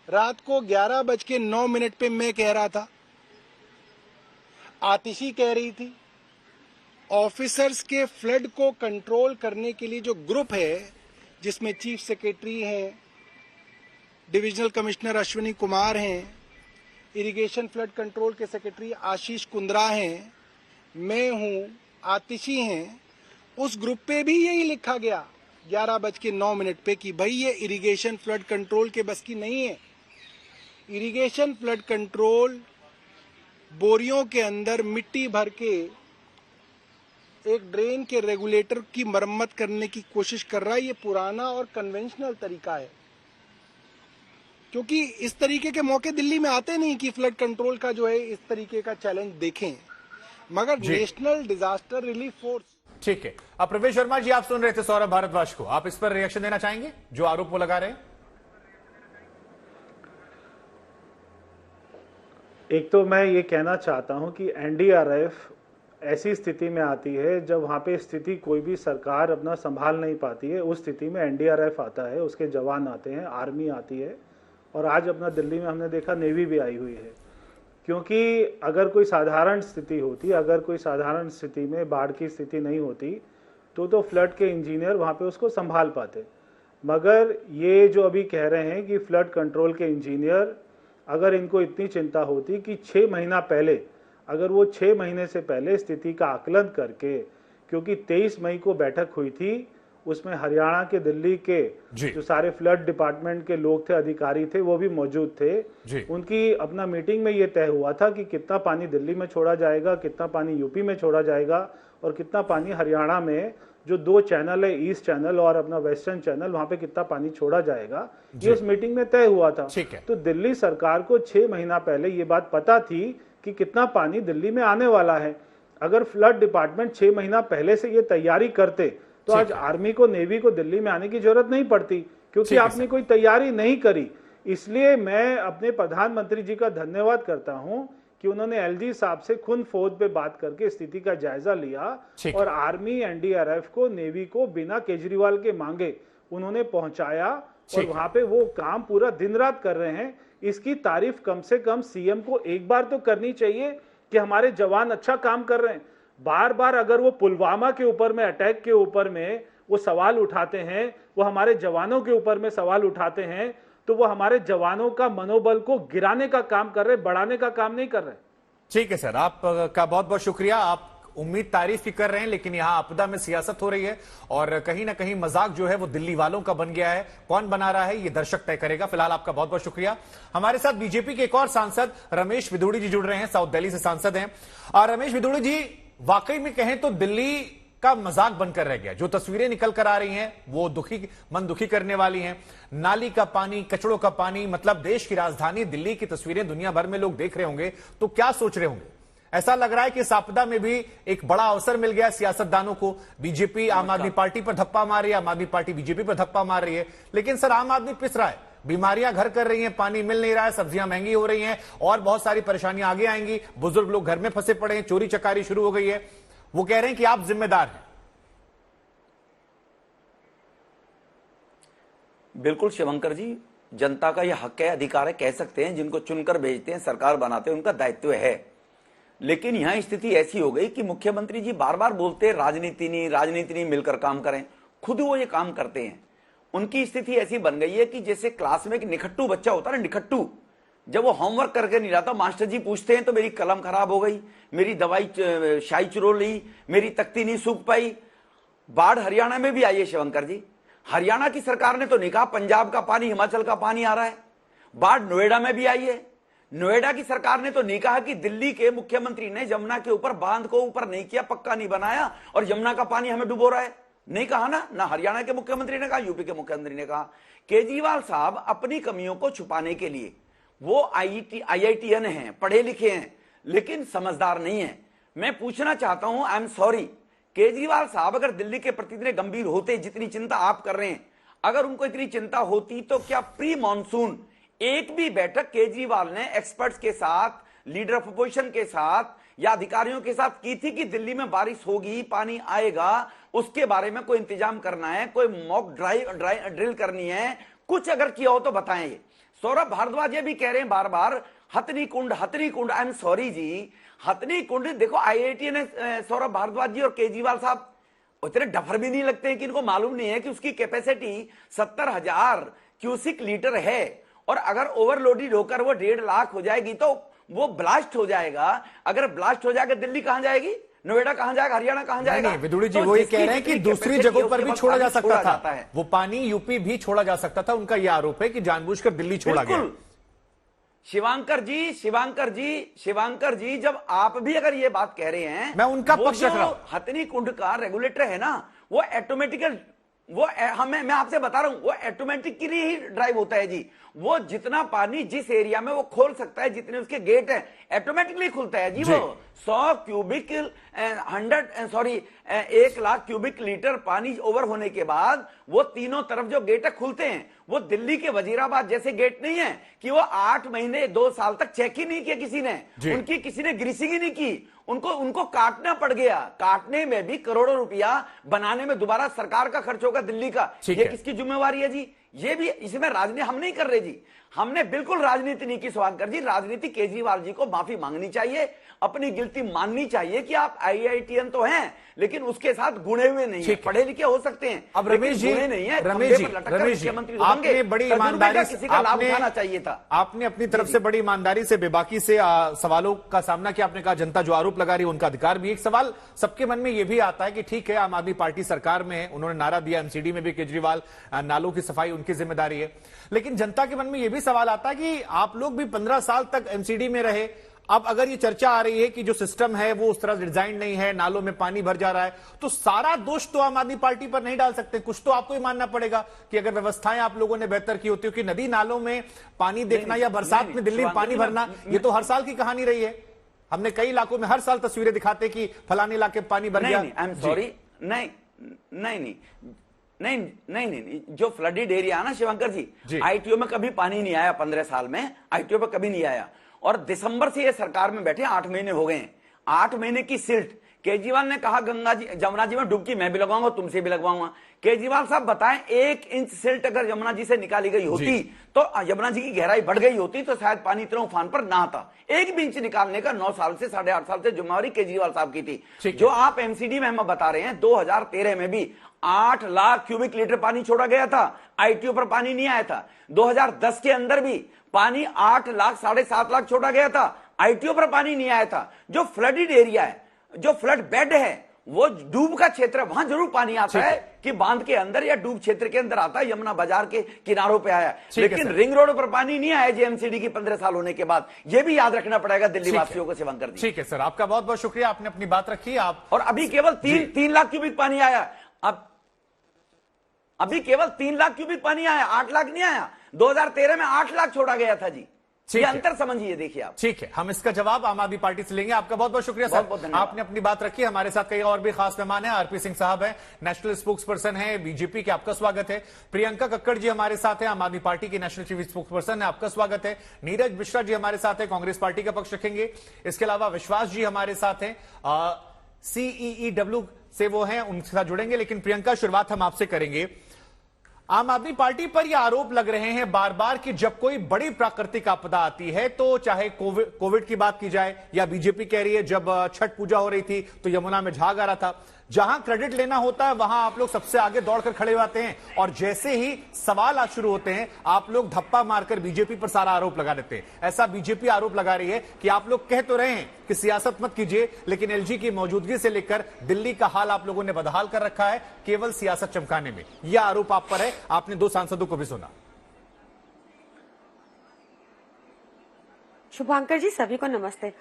रात को 11:09 पे मैं कह रहा था, आतिशी कह रही थी। ऑफिसर्स के फ्लड को कंट्रोल करने के लिए जो ग्रुप है जिसमें चीफ सेक्रेटरी हैं, डिविजनल कमिश्नर अश्विनी कुमार हैं, इरिगेशन फ्लड कंट्रोल के सेक्रेटरी आशीष कुंद्रा हैं, मैं हूं, आतिशी हैं, उस ग्रुप पे भी यही लिखा गया 11:09 पे कि भाई ये इरिगेशन फ्लड कंट्रोल के बस की नहीं है। इरिगेशन फ्लड कंट्रोल बोरियों के अंदर मिट्टी भर के एक ड्रेन के रेगुलेटर की मरम्मत करने की कोशिश कर रहा है। ये पुराना और कन्वेंशनल तरीका है, क्योंकि इस तरीके के मौके दिल्ली में आते नहीं कि फ्लड कंट्रोल का जो है इस तरीके का चैलेंज देखें, मगर नेशनल डिजास्टर रिलीफ फोर्स। ठीक है, अब प्रवेश शर्मा जी आप सुन रहे थे सौरभ भारद्वाज को, आप इस पर रिएक्शन देना चाहेंगे जो आरोप वो लगा रहे हैं? एक तो मैं ये कहना चाहता हूं कि एनडीआरएफ ऐसी स्थिति में आती है जब वहां पे स्थिति कोई भी सरकार अपना संभाल नहीं पाती है, उस स्थिति में एनडीआरएफ आता है, उसके जवान आते हैं, आर्मी आती है, और आज अपना दिल्ली में हमने देखा नेवी भी आई हुई है। क्योंकि अगर कोई साधारण स्थिति होती, अगर कोई साधारण स्थिति में बाढ़ की स्थिति नहीं होती तो फ्लड के इंजीनियर वहां पे उसको संभाल पाते। मगर ये जो अभी कह रहे हैं कि फ्लड कंट्रोल के इंजीनियर, अगर इनको इतनी चिंता होती कि 6 महीना पहले, अगर वो 6 महीने से पहले स्थिति का आकलन करके, क्योंकि 23 मई को बैठक हुई थी, उसमें हरियाणा के, दिल्ली के जो सारे फ्लड डिपार्टमेंट के लोग थे, अधिकारी थे, वो भी मौजूद थे। उनकी अपना मीटिंग में ये तय हुआ था कि कितना पानी दिल्ली में छोड़ा जाएगा, कितना पानी यूपी में छोड़ा जाएगा और कितना पानी हरियाणा में जो 2 चैनल है, ईस्ट चैनल और अपना वेस्टर्न चैनल, वहां पे कितना पानी छोड़ा जाएगा, ये उस मीटिंग में तय हुआ था। तो दिल्ली सरकार को 6 महीना पहले ये बात पता थी कि कितना पानी दिल्ली में आने वाला है। अगर फ्लड डिपार्टमेंट 6 महीना पहले से ये तैयारी करते तो आज आर्मी को, नेवी को दिल्ली में आने की जरूरत नहीं पड़ती, क्योंकि आपने कोई तैयारी नहीं करी। इसलिए मैं अपने प्रधानमंत्री जी का धन्यवाद करता हूं कि उन्होंने एलजी साहब से खुद फोन पे बात करके स्थिति का जायजा लिया और आर्मी, एनडीआरएफ को, नेवी को बिना केजरीवाल के मांगे उन्होंने पहुंचाया और वहां पे वो काम पूरा दिन रात कर रहे हैं। इसकी तारीफ कम से कम सीएम को एक बार तो करनी चाहिए कि हमारे जवान अच्छा काम कर रहे हैं। बार बार अगर वो पुलवामा के ऊपर में, अटैक के ऊपर में वो सवाल उठाते हैं, वो हमारे जवानों के ऊपर में सवाल उठाते हैं, तो वो हमारे जवानों का मनोबल को गिराने का काम कर रहे, बढ़ाने का काम नहीं कर रहे। ठीक है सर, आपका बहुत बहुत शुक्रिया। आप उम्मीद तारीफ की कर रहे हैं, लेकिन यहां आपदा में सियासत हो रही है और कहीं ना कहीं मजाक जो है वो दिल्ली वालों का बन गया है। कौन बना रहा है ये दर्शक तय करेगा। फिलहाल आपका बहुत बहुत शुक्रिया। हमारे साथ बीजेपी के एक और सांसद रमेश विदुड़ी जी जुड़ रहे हैं, साउथ दिल्ली से सांसद हैं। और रमेश विदुड़ी जी, वाकई में कहें तो दिल्ली का मजाक बनकर रह गया। जो तस्वीरें निकल कर आ रही हैं वो मन दुखी करने वाली हैं। नाली का पानी, कचड़ों का पानी, मतलब देश की राजधानी दिल्ली की तस्वीरें दुनिया भर में लोग देख रहे होंगे तो क्या सोच रहे होंगे। ऐसा लग रहा है कि इस आपदा में भी एक बड़ा अवसर मिल गया सियासतदानों को। बीजेपी आम आदमी पार्टी पर धप्पा मार रही है, आम आदमी पार्टी बीजेपी पर धप्पा मार रही है। लेकिन सर, आम आदमी पिस रहा है, बीमारियां घर कर रही हैं, पानी मिल नहीं रहा है, सब्जियां महंगी हो रही हैं और बहुत सारी परेशानियां आगे आएंगी। बुजुर्ग लोग घर में फंसे पड़े हैं, चोरी चकारी शुरू हो गई है। वो कह रहे हैं कि आप जिम्मेदार हैं। बिल्कुल शिवंकर जी, जनता का यह हक है, अधिकार है, कह सकते हैं। जिनको चुनकर भेजते हैं, सरकार बनाते हैं, उनका दायित्व है। लेकिन यहां स्थिति ऐसी हो गई कि मुख्यमंत्री जी बार बार बोलते हैं राजनीति नहीं, मिलकर काम करें। खुद वो ये काम करते हैं। उनकी स्थिति ऐसी बन गई है कि जैसे क्लास में एक निखट्टू बच्चा होता है ना, निखट्टू, जब वो होमवर्क करके नहीं रहता, मास्टर जी पूछते हैं तो मेरी कलम खराब हो गई, मेरी दवाई शाई चुरोल ली, मेरी तख्ती नहीं सूख पाई। बाढ़ हरियाणा में भी आई है शिवंकर जी। हरियाणा की सरकार ने तो नहीं कहा पंजाब का पानी, हिमाचल का पानी आ रहा है। बाढ़ नोएडा में भी आई है। नोएडा की सरकार ने तो नहीं कहा कि दिल्ली के मुख्यमंत्री ने यमुना के ऊपर बांध को ऊपर नहीं किया, पक्का नहीं बनाया और यमुना का पानी हमें डुबो रहा है। नहीं कहा ना हरियाणा के मुख्यमंत्री ने कहा, यूपी के मुख्यमंत्री ने कहा। केजरीवाल साहब अपनी कमियों को छुपाने के लिए, वो IITN हैं, पढ़े लिखे हैं, लेकिन समझदार नहीं है। मैं पूछना चाहता हूं, आई एम सॉरी, केजरीवाल साहब अगर दिल्ली के प्रति इतने गंभीर होते, जितनी चिंता आप कर रहे हैं, अगर उनको इतनी चिंता होती तो क्या प्री मॉनसून एक भी बैठक केजरीवाल ने एक्सपर्ट्स के साथ, लीडर ऑफ अपोजिशन के साथ या अधिकारियों के साथ की थी कि दिल्ली में बारिश होगी, पानी आएगा, उसके बारे में कोई इंतजाम करना है, कोई मॉक ड्रिल करनी है, कुछ अगर किया हो तो बताएं। सौरभ भारद्वाज ये भी कह रहे हैं बार बार हथनी कुंड। आई एम सॉरी जी, हथनी कुंड देखो IIT ने सौरभ भारद्वाज जी और केजरीवाल साहब उतने डफर भी नहीं लगते हैं कि इनको मालूम नहीं है कि उसकी कैपेसिटी 70,000 क्यूसिक लीटर है और अगर ओवरलोडेड होकर वो 1.5 लाख हो जाएगी तो वो ब्लास्ट हो जाएगा। अगर ब्लास्ट हो जाएगा दिल्ली कहां जाएगी, नोएडा कहां जाएगा, हरियाणा कहां जाएगा? नहीं, विदुड़ी जी, वो ये कह रहे हैं कि दूसरी जगहों पर भी छोड़ा जा सकता था, वो पानी यूपी भी छोड़ा जा सकता था। उनका यह आरोप है कि जानबूझकर दिल्ली छोड़ा गया। शिवांकर जी, जब आप भी अगर ये बात कह रहे हैं, मैं उनका पक्ष रख रहा हूं। हथनी कुंड का रेगुलेटर है ना, वो ऑटोमेटिकल, मैं आपसे बता रहा हूं, वो ऑटोमेटिकली ही ड्राइव होता है जी। वो जितना पानी जिस एरिया में वो खोल सकता है, जितने उसके गेट हैं, ऑटोमेटिकली खुलता है जी। वो 1 लाख क्यूबिक लीटर पानी ओवर होने के बाद वो तीनों तरफ जो गेट खुलते हैं, वो दिल्ली के वजीराबाद जैसे गेट नहीं है कि वो 8 महीने 2 साल तक चेक ही नहीं किया किसी ने, उनकी किसी ने ग्रीसिंग ही नहीं की, उनको काटना पड़ गया। काटने में भी करोड़ों रुपया, बनाने में दोबारा सरकार का खर्च होगा दिल्ली का। ये किसकी जिम्मेवारी है जी? ये भी इसमें राजनीति हम नहीं कर रहे जी, हमने बिल्कुल राजनीति नहीं की शिवांकर जी। राजनीति केजरीवाल जी को माफी मांगनी चाहिए, अपनी गिल्टी माननी चाहिए कि आप IITN तो हैं, लेकिन उसके साथ गुणे हुए नहीं है। पढ़े लिखे हो सकते हैं, अब रमेश जी, आपने बड़ी ईमानदारी से लाभ उठाना चाहिए था। आपने अपनी तरफ से बड़ी ईमानदारी से, बेबाकी से सवालों का सामना किया। आपने कहा जनता जो आरोप लगा रही है उनका अधिकार भी। एक सवाल सबके मन में यह भी आता है कि ठीक है, आम आदमी पार्टी सरकार में है, उन्होंने नारा दिया MCD में भी केजरीवाल, नालों की सफाई उनकी जिम्मेदारी है, लेकिन जनता के मन में यह भी सवाल आता है कि आप लोग भी 15 साल तक MCD में रहे। अब अगर ये चर्चा आ रही है कि जो सिस्टम है वो उस तरह डिजाइन नहीं है, नालों में पानी भर जा रहा है, तो सारा दोष तो आम आदमी पार्टी पर नहीं डाल सकते। कुछ तो आपको ही मानना पड़ेगा कि अगर व्यवस्थाएं आप लोगों ने बेहतर की होती हो, कि नदी नालों में पानी देखना या बरसात में दिल्ली में पानी भरना, ये तो हर साल की कहानी रही है। हमने कई इलाकों में हर साल तस्वीरें दिखाते कि फलाने इलाके पानी भर गया। आई एम सॉरी, नहीं, जो फ्लडेड एरिया है ना शिवंकर जी, ITO में कभी पानी नहीं आया 15 साल में, ITO में कभी नहीं आया। और दिसंबर से ये सरकार में बैठे 8 महीने हो गए हैं, 8 महीने की सिल्ट। केजरीवाल ने कहा गंगा जी जमुना जी में डुबकी मैं भी लगवाऊंगा, तुमसे भी लगवाऊंगा। केजरीवाल साहब बताएं, 1 इंच सिल्ट अगर यमुना जी से निकाली गई होती तो यमुना जी की गहराई बढ़ गई होती तो शायद पानी इतना उफान पर ना आता। 1 भी इंच निकालने का 9 साल से 8.5 साल से जिम्मेवारी केजरीवाल साहब की थी। जो आप एमसीडी में हमें बता रहे हैं, 2013 में भी 8 लाख क्यूबिक लीटर पानी छोड़ा गया था, आईटीओ पर पानी नहीं आया था। 2010 के अंदर भी पानी 8 लाख 7.5 लाख छोड़ा गया था, आईटीओ पर पानी नहीं आया था। जो फ्लडेड एरिया है, जो फ्लड बेड है, वो डूब का क्षेत्र, वहां जरूर पानी आता है कि बांध के अंदर या डूब क्षेत्र के अंदर आता है, यमुना बाजार के किनारों पे आया। लेकिन रिंग रोड पर पानी नहीं आया जेएमसीडी की 15 साल होने के बाद। ये भी याद रखना पड़ेगा दिल्ली वासियों को, शिवंकर जी। ठीक है सर, आपका बहुत बहुत शुक्रिया, आपने अपनी बात रखी। आप और अभी केवल 3 लाख क्यूबिक पानी आया, अब अभी केवल 3 लाख क्यूबिक पानी आया, 8 लाख नहीं आया। 2013 में 8 लाख छोड़ा गया था जी। ये अंतर समझिए, देखिए आप। ठीक है, हम इसका जवाब आम आदमी पार्टी से लेंगे। आपका बहुत बहुत शुक्रिया सर, आपने अपनी बात रखी। हमारे साथ कई और भी खास मेहमान हैं। आरपी सिंह साहब हैं, नेशनल स्पोक्स पर्सन है बीजेपी के, आपका स्वागत है। प्रियंका कक्कड़ जी हमारे साथ हैं, आम आदमी पार्टी की नेशनल चीफ स्पोक्स पर्सन है, आपका स्वागत है। नीरज मिश्रा जी हमारे साथ हैं, कांग्रेस पार्टी का पक्ष रखेंगे। इसके अलावा विश्वास जी हमारे साथ हैं, CEEW से वो हैं, उनके साथ जुड़ेंगे। लेकिन प्रियंका, शुरुआत हम आपसे करेंगे। आम आदमी पार्टी पर यह आरोप लग रहे हैं बार बार कि जब कोई बड़ी प्राकृतिक आपदा आती है, तो चाहे कोविड की बात की जाए या बीजेपी कह रही है जब छठ पूजा हो रही थी तो यमुना में झाग आ रहा था, जहां क्रेडिट लेना होता है वहां आप लोग सबसे आगे दौड़कर खड़े होते हैं, और जैसे ही सवाल आज शुरू होते हैं आप लोग धप्पा मारकर बीजेपी पर सारा आरोप लगा देते हैं। ऐसा बीजेपी आरोप लगा रही है कि आप लोग कह तो रहे हैं कि सियासत मत कीजिए, लेकिन एलजी की मौजूदगी से लेकर दिल्ली का हाल आप लोगों ने बदहाल कर रखा है केवल सियासत चमकाने में। यह आरोप आप पर है। आपने 2 सांसदों को भी सुना। शुभांकर जी, सभी को नमस्ते।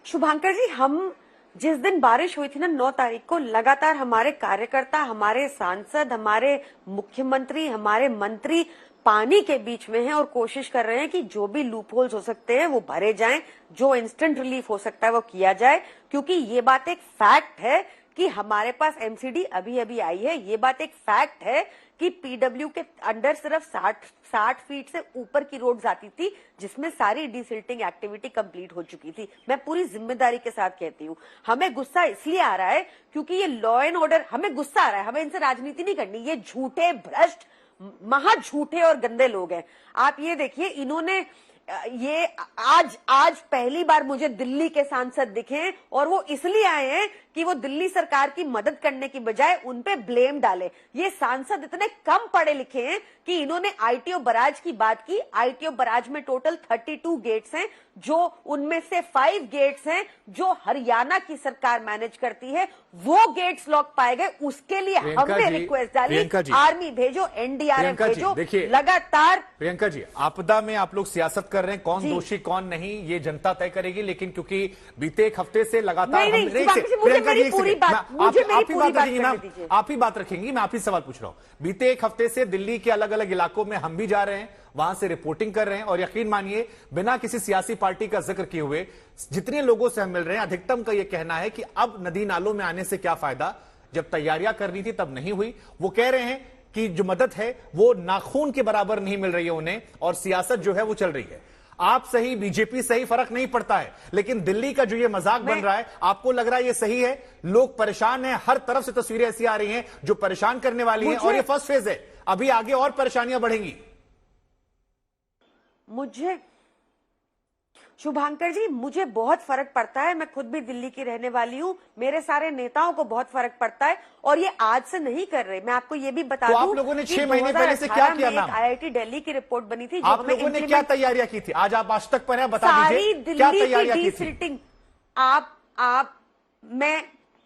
शुभांकर जी, हम जिस दिन बारिश हुई थी ना 9 तारीख को, लगातार हमारे कार्यकर्ता, हमारे सांसद, हमारे मुख्यमंत्री, हमारे मंत्री पानी के बीच में हैं और कोशिश कर रहे हैं कि जो भी लूप होल्स हो सकते हैं वो भरे जाएं, जो इंस्टेंट रिलीफ हो सकता है वो किया जाए। क्योंकि ये बात एक फैक्ट है कि हमारे पास एमसीडी अभी अभी आई है। ये बात एक फैक्ट है कि पीडब्ल्यू के अंडर सिर्फ 60 फीट से ऊपर की रोड आती थी, जिसमें सारी डिसिल्टिंग एक्टिविटी कंप्लीट हो चुकी थी। मैं पूरी जिम्मेदारी के साथ कहती हूँ, हमें गुस्सा इसलिए आ रहा है क्योंकि ये लॉ एंड ऑर्डर, हमें गुस्सा आ रहा है, हमें इनसे राजनीति नहीं करनी। ये झूठे, भ्रष्ट, महा झूठे और गंदे लोग हैं। आप ये देखिए, इन्होंने ये आज पहली बार मुझे दिल्ली के सांसद दिखे, और वो इसलिए आए हैं कि वो दिल्ली सरकार की मदद करने की बजाय उन पे ब्लेम डाले। ये सांसद इतने कम पढ़े लिखे हैं कि इन्होंने आईटीओ बराज की बात की। आईटीओ बराज में टोटल 32 गेट्स हैं, जो उनमें से 5 गेट्स हैं जो हरियाणा की सरकार मैनेज करती है। वो गेट्स लॉक पाए गए, उसके लिए हमने रिक्वेस्ट डाली, आर्मी भेजो, एनडीआरएफ भेजो, लगातार। प्रियंका जी, आपदा में आप लोग सियासत कर रहे हैं, कौन दोषी कौन नहीं ये जनता तय करेगी, लेकिन क्योंकि बीते एक हफ्ते से लगातार आप ही बात रखेंगी, मैं आप ही सवाल पूछ रहा हूं। बीते एक हफ्ते से दिल्ली के अलग अलग इलाकों में हम भी जा रहे हैं, वहां से रिपोर्टिंग कर रहे हैं, और यकीन मानिए बिना किसी सियासी पार्टी का जिक्र किए हुए जितने लोगों से हम मिल रहे हैं, अधिकतम का यह कहना है कि अब नदी नालों में आने से क्या फायदा, जब तैयारियां करनी थी तब नहीं हुई। वो कह रहे हैं कि जो मदद है वो नाखून के बराबर नहीं मिल रही है उन्हें, और सियासत जो है वो चल रही है। आप सही, बीजेपी सही, फर्क नहीं पड़ता है, लेकिन दिल्ली का जो ये मजाक बन रहा है, आपको लग रहा है ये सही है? लोग परेशान हैं, हर तरफ से तस्वीरें ऐसी आ रही हैं जो परेशान करने वाली हैं, और ये फर्स्ट फेज है, अभी आगे और परेशानियां बढ़ेंगी। मुझे शुभांकर जी, मुझे बहुत फर्क पड़ता है। मैं खुद भी दिल्ली की रहने वाली हूँ, मेरे सारे नेताओं को बहुत फर्क पड़ता है, और ये आज से नहीं कर रहे। मैं आपको ये भी बता दूं, आप लोगों ने 6 महीने पहले से क्या किया ना? IIT दिल्ली की रिपोर्ट बनी थी, आप लोगों ने क्या तैयारियां की थी? आज आप आज तक पर हैं, बता दीजिए क्या तैयारियां की थी?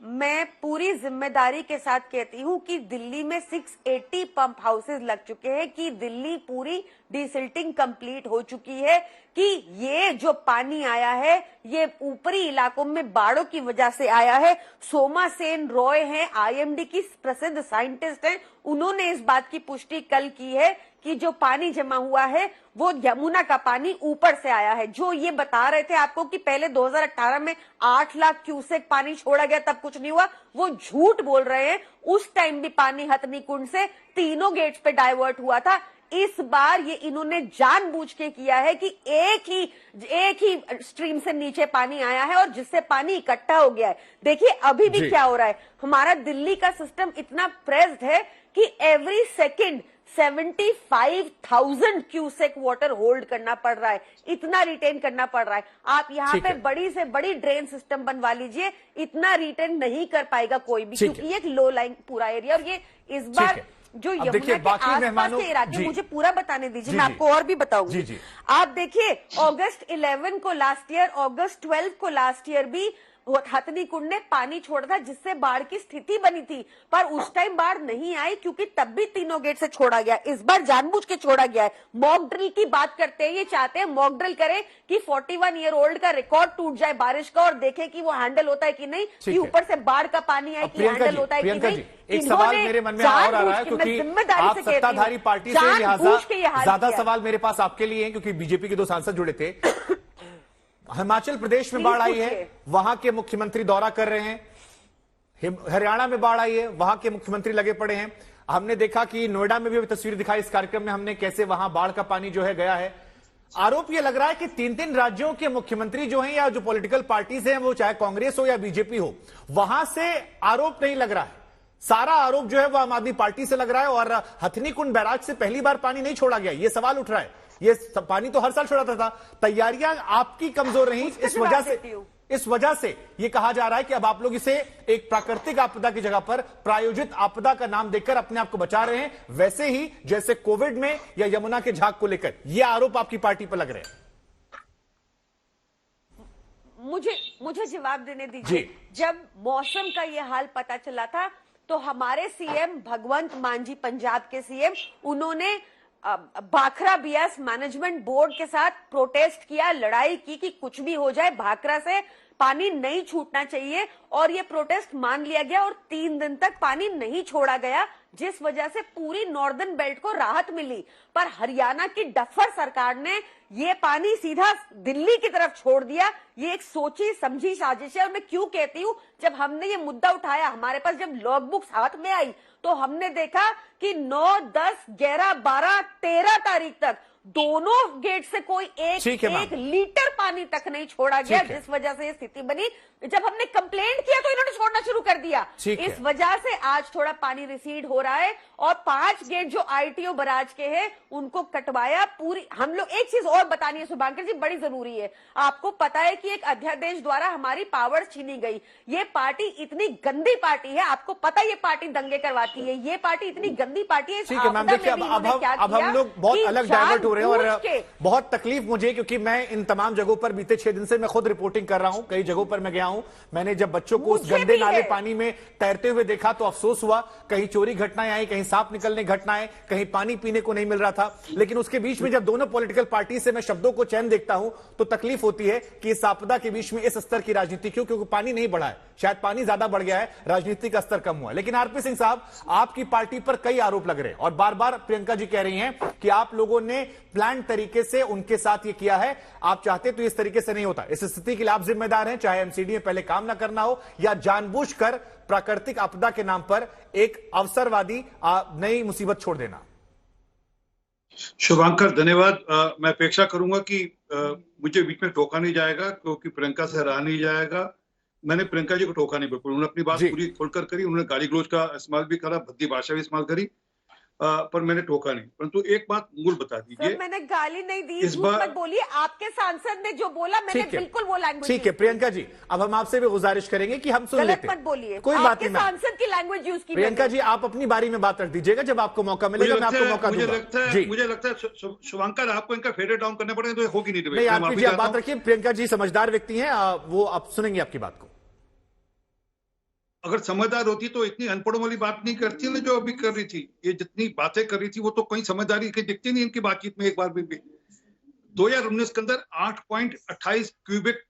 मैं पूरी जिम्मेदारी के साथ कहती हूं कि दिल्ली में 680 पंप हाउसेज लग चुके हैं, कि दिल्ली पूरी डिसिल्टिंग कंप्लीट हो चुकी है, कि ये जो पानी आया है ये ऊपरी इलाकों में बाढ़ों की वजह से आया है। सोमा सेन रॉय हैं, IMD की प्रसिद्ध साइंटिस्ट हैं, उन्होंने इस बात की पुष्टि कल की है कि जो पानी जमा हुआ है वो यमुना का पानी ऊपर से आया है। जो ये बता रहे थे आपको कि पहले 2018 में 8 लाख क्यूसेक पानी छोड़ा गया तब कुछ नहीं हुआ, वो झूठ बोल रहे हैं। उस टाइम भी पानी हथनी कुंड से तीनों गेट्स पे डाइवर्ट हुआ था। इस बार ये इन्होंने जानबूझ के किया है कि एक ही स्ट्रीम से नीचे पानी आया है और जिससे पानी इकट्ठा हो गया है। देखिए अभी भी क्या हो रहा है, हमारा दिल्ली का सिस्टम इतना प्रेस्ड है कि every second 75,000 cusec water hold करना पड़ रहा है, इतना रिटेन करना पड़ रहा है। आप यहाँ पे बड़ी से बड़ी ड्रेन सिस्टम बनवा लीजिए, इतना रिटेन नहीं कर पाएगा कोई भी, क्योंकि ये एक लो लाइन पूरा एरिया। और ये इस बार जो यमुना के आसपास के इलाके, मुझे पूरा बताने दीजिए, मैं आपको और भी बताऊंगी। आप देखिए अगस्त 11 को लास्ट ईयर, अगस्त 12 को लास्ट ईयर भी हथनी कुंड ने पानी छोड़ा था, जिससे बाढ़ की स्थिति बनी थी, पर उस टाइम बाढ़ नहीं आई क्योंकि तब भी तीनों गेट से छोड़ा गया। इस बार जानबूझ के छोड़ा गया है। मॉक ड्रिल की बात करते हैं, ये चाहते हैं मॉक ड्रिल करें कि 41 ईयर ओल्ड का रिकॉर्ड टूट जाए बारिश का और देखें कि वो हैंडल होता है कि नहीं, कि ऊपर से बाढ़ का पानी आए कि हैंडल होता है कि नहीं। एक सवाल मेरे मन में और आ रहा है, क्योंकि आप सत्ताधारी पार्टी से ज्यादा सवाल मेरे पास आपके लिए है, क्योंकि बीजेपी के 2 सांसद जुड़े थे। हिमाचल प्रदेश में बाढ़ आई है, वहां के मुख्यमंत्री दौरा कर रहे हैं। हरियाणा में बाढ़ आई है, वहां के मुख्यमंत्री लगे पड़े हैं। हमने देखा कि नोएडा में भी तस्वीर दिखाई इस कार्यक्रम में हमने, कैसे वहां बाढ़ का पानी जो है गया है। आरोप यह लग रहा है कि 3 राज्यों के मुख्यमंत्री जो हैं या जो पॉलिटिकल पार्टीज हैं, वो चाहे कांग्रेस हो या बीजेपी हो, वहां से आरोप नहीं लग रहा है। सारा आरोप जो है वो आम आदमी पार्टी से लग रहा है। और हथनी कुंड बैराज से पहली बार पानी नहीं छोड़ा गया, ये सवाल उठ रहा है। ये पानी तो हर साल छोड़ा था, तैयारियां आपकी कमजोर रही, इस वजह से ये कहा जा रहा है कि अब आप लोग इसे एक प्राकृतिक आपदा की जगह पर प्रायोजित आपदा का नाम देकर अपने आप को बचा रहे हैं, वैसे ही जैसे कोविड में या यमुना के झाग को लेकर ये आरोप आपकी पार्टी पर लग रहे हैं। मुझे जवाब देने दीजिए। जब मौसम का ये हाल पता चला था तो हमारे सीएम भगवंत मान जी, पंजाब के सीएम, उन्होंने भाखरा बीएस मैनेजमेंट बोर्ड के साथ प्रोटेस्ट किया, लड़ाई की कि कुछ भी हो जाए भाखरा से पानी नहीं छूटना चाहिए, और ये प्रोटेस्ट मान लिया गया और 3 दिन तक पानी नहीं छोड़ा गया, जिस वजह से पूरी नॉर्दर्न बेल्ट को राहत मिली। पर हरियाणा की डफर सरकार ने ये पानी सीधा दिल्ली की तरफ छोड़ दिया। ये एक सोची समझी साजिश है। और मैं क्यों कहती हूं, जब हमने ये मुद्दा उठाया, हमारे पास जब लॉग बुक्स हाथ में आई तो हमने देखा कि 9, 10, 11, 12, 13 तारीख तक दोनों गेट से कोई एक लीटर पानी तक नहीं छोड़ा गया, जिस वजह से ये स्थिति बनी। जब हमने कंप्लेंट किया तो इन्होंने छोड़ना शुरू कर दिया। इस वजह से आज थोड़ा पानी रिसीड हो रहा है। और 5 गेट जो आईटीओ बराज के हैं उनको कटवाया। पूरी हम लोग एक चीज और बतानी है शुभांकर जी, बड़ी जरूरी है। आपको पता है कि एक अध्यादेश द्वारा हमारी पावर छीनी गई। ये पार्टी इतनी गंदी पार्टी है, आपको पता है ये पार्टी दंगे करवाती है, ये पार्टी इतनी गंदी पार्टी है। अब हम लोग बहुत अलग डाइवर्ट हो रहे हैं और बहुत तकलीफ मुझे, क्योंकि मैं इन तमाम जगहों पर बीते 6 दिन से मैं खुद रिपोर्टिंग कर रहा हूं। कई जगहों पर मैं गया हूं। मैंने जब बच्चों को उस गंदे नाले पानी में तैरते हुए देखा तो अफसोस हुआ। कहीं चोरी घटनाएं आई, कहीं सांप निकलने घटनाएं, कहीं पानी पीने को नहीं मिल रहा था। लेकिन उसके बीच में जब दोनों पॉलिटिकल पार्टी से मैं शब्दों को चयन देखता हूं तो तकलीफ होती है कि इस आपदा के बीच में इस स्तर की राजनीति क्यों, क्योंकि पानी नहीं बढ़ा है। शायद पानी ज्यादा बढ़ गया है, राजनीति का स्तर कम हुआ है। लेकिन आरपी सिंह साहब, आपकी पार्टी पर कई आरोप लग रहे हैं और बार बार प्रियंका जी कह रही हैं कि आप लोगों ने प्लान तरीके से उनके साथ ये किया है। आप चाहते तो इस तरीके से नहीं होता। इस स्थिति के लिए आप जिम्मेदार हैं, चाहे एमसीडी में पहले काम ना करना हो या जानबूझकर प्राकृतिक आपदा के नाम पर एक अवसरवादी नई मुसीबत छोड़ देना। शुभांकर धन्यवाद। मैं अपेक्षा करूंगा कि मुझे बीच में टोका नहीं जाएगा, क्योंकि प्रियंका से रहा नहीं जाएगा। मैंने प्रियंका जी को टोका नहीं, बिल्कुल उन्होंने अपनी बात पूरी खोलकर करी। उन्होंने गाली गलौज का इस्तेमाल भी करा, भद्दी भाषा भी इस्तेमाल करी, पर मैंने टोका नहीं। परंतु एक बात मूल बता दीजिए, मैंने गाली नहीं दी, इस बार मत बोलिए। आपके सांसद ने जो बोला मैंने बिल्कुल वो लैंग्वेज। ठीक है प्रियंका जी, अब हम आपसे भी गुजारिश करेंगे कि हम सुन लेते हैं। मत बोलिए, कोई बात नहीं। सांसद की लैंग्वेज यूज की। प्रियंका जी, आप अपनी बारी में बात रख दीजिएगा, जब आपको मौका मिलेगा मैं आपको मौका दूंगा। मुझे लगता है शुभांकर आपको इनका फेडर डाउन करने पड़ेगा, तो होगी नहीं। आरपी जी, आप बात रखिए। प्रियंका जी समझदार व्यक्ति हैं, वो आप सुनेंगे आपकी बात को। अगर समझदार होती तो इतनी अनपढ़ों वाली बात नहीं करती ना जो अभी कर रही थी। ये जितनी बातें कर रही थी वो तो कहीं समझदारी के दिखती नहीं इनकी बातचीत में एक बार भी। 2019 के अंदर 8.28 क्यूबिक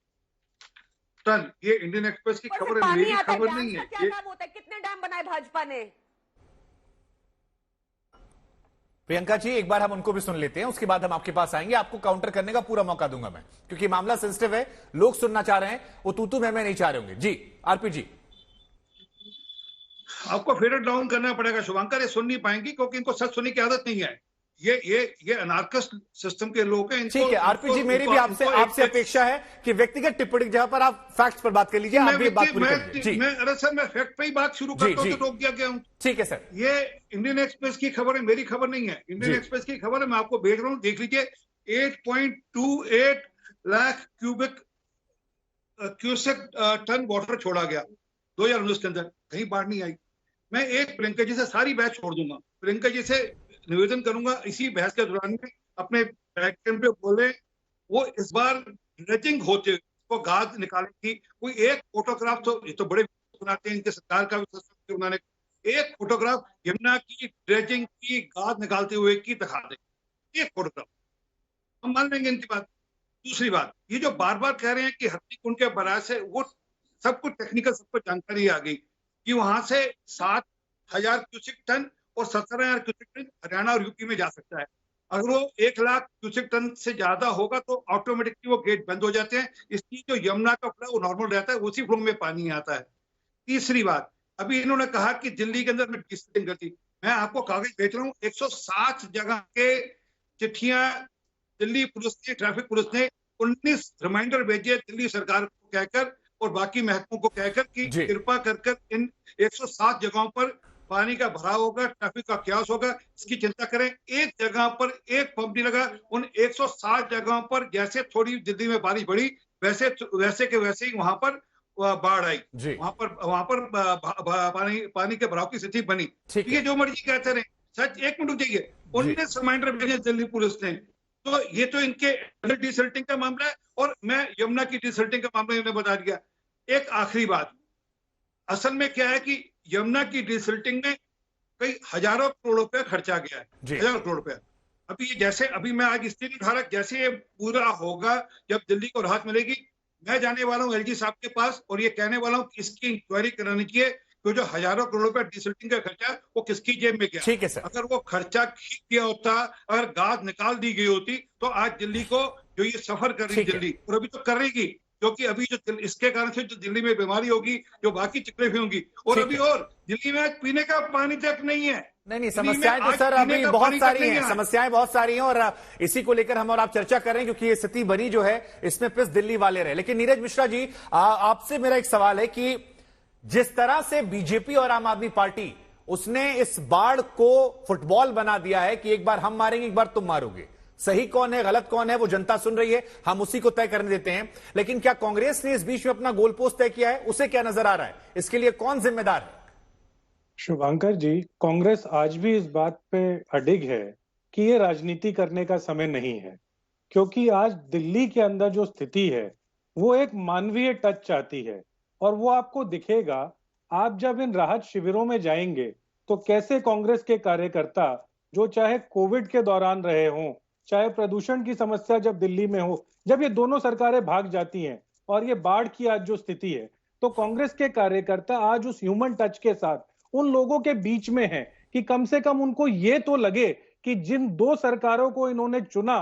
टन, ये इंडियन एक्सप्रेस की खबर है, मेरी खबर नहीं है। कितने डैम बनाए भाजपा ने? प्रियंका जी, एक बार हम उनको भी सुन लेते हैं, उसके बाद हम आपके पास आएंगे। आपको काउंटर करने का पूरा मौका दूंगा मैं, क्योंकि मामला सेंसिटिव है, लोग सुनना चाह रहे हैं, वो तू मैं नहीं चाह रहे होंगे। जी आरपी जी, आपको फेडर डाउन करना पड़ेगा शुभांकर, ये सुन नहीं पाएंगी क्योंकि इनको सच सुनने की आदत नहीं है। ये अनार्कस सिस्टम के लोग हैं। ठीक है आरपी जी, मेरी भी आपसे अपेक्षा है कि व्यक्तिगत टिप्पणी की जगह पर आप फैक्ट्स पर बात कर लीजिए। आप भी बात पूरी कर लीजिए। अरे सर, मैं फैक्ट पे ही बात शुरू करता हूं तो रोक दिया गया हूं। ठीक है सर, ये इंडियन एक्सप्रेस की खबर है, मेरी खबर नहीं है। इंडियन एक्सप्रेस की खबर है, मैं आपको भेज रहा हूं, देख लीजिए। 8.28 लाख क्यूसेक टन वाटर छोड़ा गया 2019 के अंदर, कहीं बाढ़ नहीं आई। मैं एक प्रियंका जी से सारी बहस छोड़ दूंगा, प्रियंका जी से निवेदन करूंगा इसी बहस के दौरान में अपने बैकएंड पे बोले वो इस बार ड्रेजिंग होते उसको गाद निकालने की कोई एक फोटोग्राफ, तो ये तो बड़े बनाते हैं, इनके सरकार का भी उन्होंने एक फोटोग्राफ यमुना की ड्रेजिंग की गाद निकालते हुए की दिखा दे, एक फोटोग्राफ, हम मान लेंगे इनकी बात। दूसरी बात, ये जो बार बार कह रहे हैं कि हथनी कुंड के बराज से, वो सब कुछ टेक्निकल सबको जानकारी आ गई कि वहां से 7,000 क्यूसेक टन और 17,000 क्यूसेक टन हरियाणा और यूपी में जा सकता है। अगर वो 1 लाख क्यूसेक टन से ज्यादा होगा तो ऑटोमेटिकली वो गेट बंद हो जाते हैं, इसलिए जो यमुना का फ्लो वो नॉर्मल रहता है, उसी फ्लो में पानी आता है। तीसरी बात, अभी इन्होंने कहा कि दिल्ली के अंदर में डिस्टिलिंग करती, मैं आपको कागज भेज रहा हूँ, 107 जगह के चिट्ठियां दिल्ली पुलिस ने, ट्रैफिक पुलिस ने 19 रिमाइंडर भेजे दिल्ली सरकार को कहकर और बाकी महकमों को कहकर कि कृपा कर इन 107 जगहों पर पानी का भराव होगा, ट्रैफिक का क्यास होगा, इसकी चिंता करें। एक जगह पर एक पंप नहीं लगा, उन 107 जगहों पर जैसे थोड़ी दिल्ली में बारिश बढ़ी वैसे के वैसे ही वहां पर बाढ़ आई, वहां पर पानी के भराव की स्थिति बनी। ठीक है, जो मर्जी कहते रहे, सच एक मिनट चाहिए। 19 रिमाइंडर भेजे दिल्ली पुलिस ने, तो ये तो इनके डिसल्टिंग का मामला है और मैं यमुना की डिसल्टिंग का मामला इन्होंने बता दिया। एक आखिरी बात, असल में क्या है कि यमुना की डिसल्टिंग में कई हजारों करोड़ रुपया खर्चा गया है, हजारों करोड़ रुपया। अभी जैसे अभी मैं आज स्थिति उठा रहा, जैसे ये पूरा होगा, जब दिल्ली को राहत मिलेगी, मैं जाने वाला हूँ एलजी साहब के पास और ये कहने वाला हूँ कि इसकी इंक्वायरी करानी चाहिए कि जो हजारों करोड़ रुपया डिसल्टिंग का खर्चा वो किसकी जेब में गया। ठीक है सर, अगर वो खर्चा किया होता, अगर गाद निकाल दी गई होती तो आज दिल्ली को जो ये सफर कर रही दिल्ली, और अभी तो कर रही, क्योंकि अभी जो इसके कारण से जो दिल्ली में बीमारी होगी, जो बाकी तकलीफें होंगी, और अभी और दिल्ली में पीने का पानी तक नहीं है। नहीं, समस्याएं तो सर अभी बहुत सारी हैं, समस्याएं बहुत सारी हैं और इसी को लेकर हम और आप चर्चा कर रहे हैं, क्योंकि ये स्थिति बनी जो है इसमें पिस दिल्ली वाले रहे। लेकिन नीरज मिश्रा जी, आपसे मेरा एक सवाल है कि जिस तरह से बीजेपी और आम आदमी पार्टी उसने इस बाढ़ को फुटबॉल बना दिया है कि एक बार हम मारेंगे एक बार तुम मारोगे, सही कौन है गलत कौन है वो जनता सुन रही है, हम उसी को तय करने देते हैं। लेकिन क्या कांग्रेस ने इस बीच में अपना गोल पोस्ट तय किया है? उसे क्या नजर आ रहा है? इसके लिए कौन जिम्मेदार है? शुभांकर जी, कांग्रेस आज भी इस बात पे अडिग है कि ये राजनीति करने का समय नहीं है, क्योंकि आज दिल्ली के अंदर जो स्थिति है वो एक मानवीय टच चाहती है और वो आपको दिखेगा। आप जब इन राहत शिविरों में जाएंगे तो कैसे कांग्रेस के कार्यकर्ता, जो चाहे कोविड के दौरान रहे हों, चाहे प्रदूषण की समस्या जब दिल्ली में हो, जब ये दोनों सरकारें भाग जाती हैं और ये बाढ़ की आज जो स्थिति है, तो कांग्रेस के कार्यकर्ता आज उस ह्यूमन टच के साथ उन लोगों के बीच में हैं कि कम से कम उनको ये तो लगे कि जिन दो सरकारों को इन्होंने चुना,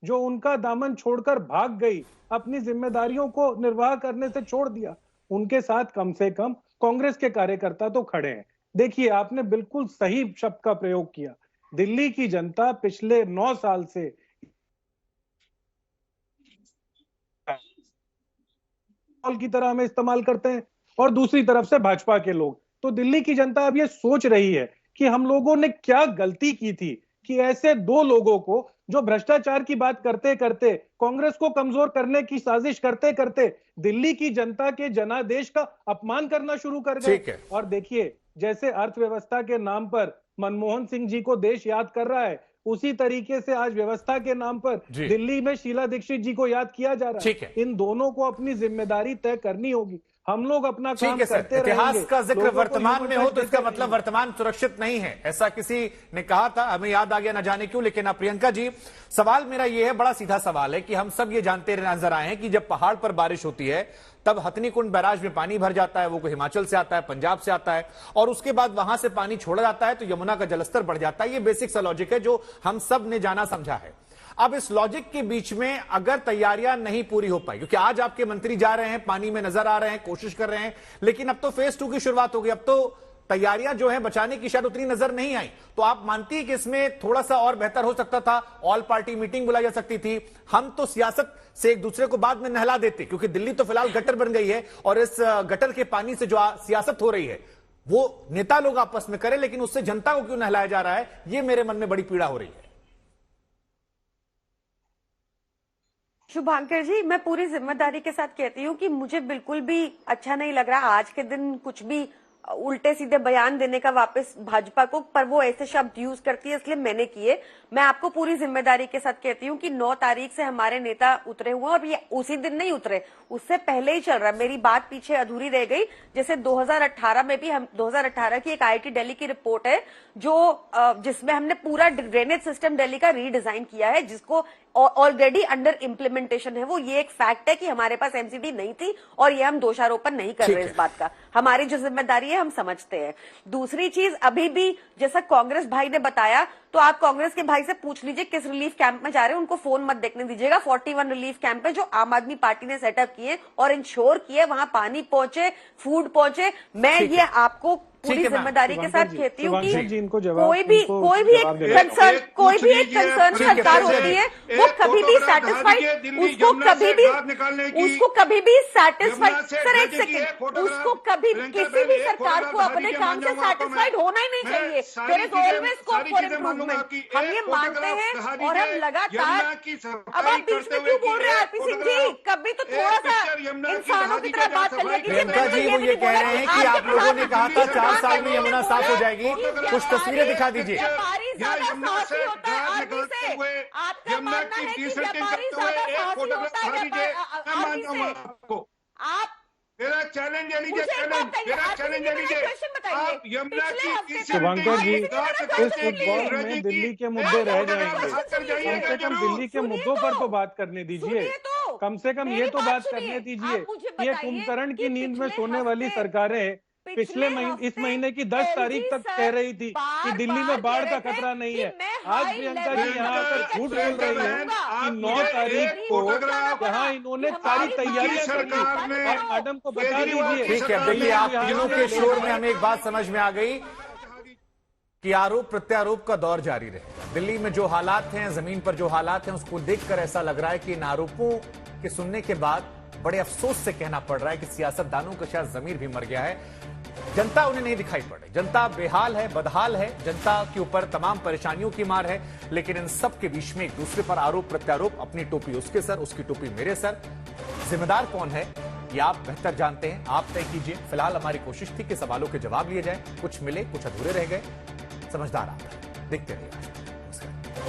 जो उनका दामन छोड़कर भाग गई, अपनी जिम्मेदारियों को निर्वाह करने से छोड़ दिया, उनके साथ कम से कम कांग्रेस के कार्यकर्ता तो खड़े हैं। देखिए, आपने बिल्कुल सही शब्द का प्रयोग किया। दिल्ली की जनता पिछले 9 साल से की तरह हमें इस्तेमाल करते हैं और दूसरी तरफ से भाजपा के लोग। तो दिल्ली की जनता अब ये सोच रही है कि हम लोगों ने क्या गलती की थी कि ऐसे दो लोगों को, जो भ्रष्टाचार की बात करते करते, कांग्रेस को कमजोर करने की साजिश करते करते दिल्ली की जनता के जनादेश का अपमान करना शुरू कर गए। और देखिए, जैसे अर्थव्यवस्था के नाम पर मनमोहन सिंह जी को देश याद कर रहा है, उसी तरीके से आज व्यवस्था के नाम पर दिल्ली में शीला दीक्षित जी को याद किया जा रहा है। इन दोनों को अपनी जिम्मेदारी तय करनी होगी। हम लोग अपना काम करते रहेंगे। इतिहास का जिक्र वर्तमान में हो तो इसका मतलब वर्तमान सुरक्षित नहीं है, ऐसा किसी ने कहा था, हमें याद आ गया, न जाने क्यों। लेकिन प्रियंका जी, सवाल मेरा ये है, बड़ा सीधा सवाल है कि हम सब ये जानते नजर आए हैं कि जब पहाड़ पर बारिश होती है तब हथनी कुंड बैराज में पानी भर जाता है, वो हिमाचल से आता है, पंजाब से आता है, और उसके बाद वहां से पानी छोड़ा जाता है तो यमुना का जलस्तर बढ़ जाता है। ये बेसिक सा लॉजिक है जो हम सब ने जाना समझा है। अब इस लॉजिक के बीच में अगर तैयारियां नहीं पूरी हो पाई, क्योंकि आज आपके मंत्री जा रहे हैं, पानी में नजर आ रहे हैं, कोशिश कर रहे हैं, लेकिन अब तो फेज 2 की शुरुआत होगी, अब तो तैयारियां जो हैं बचाने की शायद उतनी नजर नहीं आई। तो आप मानती है कि इसमें थोड़ा सा और बेहतर हो सकता था, ऑल पार्टी मीटिंग बुलाई जा सकती थी। हम तो सियासत से एक दूसरे को बाद में नहला देते, क्योंकि दिल्ली तो फिलहाल गटर बन गई है और इस गटर के पानी से जो सियासत हो रही है वो नेता लोग आपस में करें, लेकिन उससे जनता को क्यों नहलाया जा रहा है, ये मेरे मन में बड़ी पीड़ा हो रही है। शुभांकर जी, मैं पूरी जिम्मेदारी के साथ कहती हूँ कि मुझे बिल्कुल भी अच्छा नहीं लग रहा आज के दिन कुछ भी उल्टे सीधे बयान देने का वापस भाजपा को, पर वो ऐसे शब्द यूज करती है इसलिए मैंने किए। मैं आपको पूरी जिम्मेदारी के साथ कहती हूँ कि 9 तारीख से हमारे नेता उतरे हुए और ये उसी दिन नहीं उतरे, उससे पहले ही चल रहा है। मेरी बात पीछे अधूरी रह गई। जैसे 2018 में भी हम 2018 की एक IIT दिल्ली की रिपोर्ट है जो जिसमें हमने पूरा ड्रेनेज सिस्टम दिल्ली का रीडिजाइन किया है, जिसको ऑलरेडी अंडर इम्प्लीमेंटेशन है। वो ये एक फैक्ट है कि हमारे पास MCD नहीं थी और ये हम दोषारोपण नहीं कर रहे इस बात का। हमारी जो जिम्मेदारी है हम समझते हैं। दूसरी चीज, अभी भी जैसा कांग्रेस भाई ने बताया, तो आप कांग्रेस के भाई से पूछ लीजिए किस रिलीफ कैंप में जा रहे हैं, उनको फोन मत देखने दीजिएगा। 41 रिलीफ कैंप है जो आम आदमी पार्टी ने सेटअप किए और इंश्योर किए वहां पानी पहुंचे, फूड पहुंचे। मैं ये आपको पूरी जिम्मेदारी के साथ कहती हूँ कि कोई भी एक कंसर्न सरकार होती है, वो कभी भी सेटिस्फाइड, उसको कभी भी सेटिस्फाइड, सर एक सेकेंड, उसको कभी किसी भी सरकार को अपने काम से सेटिस्फाइड होना ही नहीं चाहिए। There is always scope for improvement. हम ये मानते हैं और हम लगातार, अब आप बीच में क्यों बोल रहे हैं RP सिंह जी, कभी तो थोड़ा सा इंसानों की तरह बात कर लीजिए। प्रियंका जी वो ये कह रहे हैं कि आप लोगों ने कहा था 4 साल में यमुना साफ हो जाएगी, कुछ तस्वीरें दिखा दीजिए। मेरा चैलेंज ले लीजिए, शुभंकर जी, इस फुटबॉल में दिल्ली के मुद्दे रह जाएंगे। कम से कम दिल्ली के मुद्दों पर तो बात करने दीजिए, कम से कम ये तो बात करने दीजिए। ये कुंभकर्ण की नींद में सोने वाली सरकारें पिछले इस महीने की 10 तारीख तक कह रही थी कि दिल्ली में बाढ़ का खतरा नहीं है। आज प्रियंका जी यहाँ पर झूठ बोल रही है कि 9 तारीख को जहाँ इन्होंने सारी तैयारियां कर ली, और मैडम को बता दीजिए। ठीक है, देखिए आप तीनों के शोर में हमें एक बात समझ में आ गई कि आरोप प्रत्यारोप का दौर जारी रहेगा। दिल्ली में जो हालात हैं, जमीन पर जो हालात हैं, उसको देखकर ऐसा लग रहा है कि इन आरोपों के सुनने के बाद बड़े अफसोस से कहना पड़ रहा है कि सियासतदानों का शायद जमीर भी मर गया है। जनता उन्हें नहीं दिखाई पड़ रही, जनता बेहाल है, बदहाल है, जनता के ऊपर तमाम परेशानियों की मार है। लेकिन इन सब के बीच में एक दूसरे पर आरोप प्रत्यारोप, अपनी टोपी उसके सर, उसकी टोपी मेरे सर। जिम्मेदार कौन है ये आप बेहतर जानते हैं, आप तय कीजिए। फिलहाल हमारी कोशिश थी कि सवालों के जवाब लिए जाए, कुछ मिले, कुछ अधूरे रह गए। समझदार आप देखते रहिए।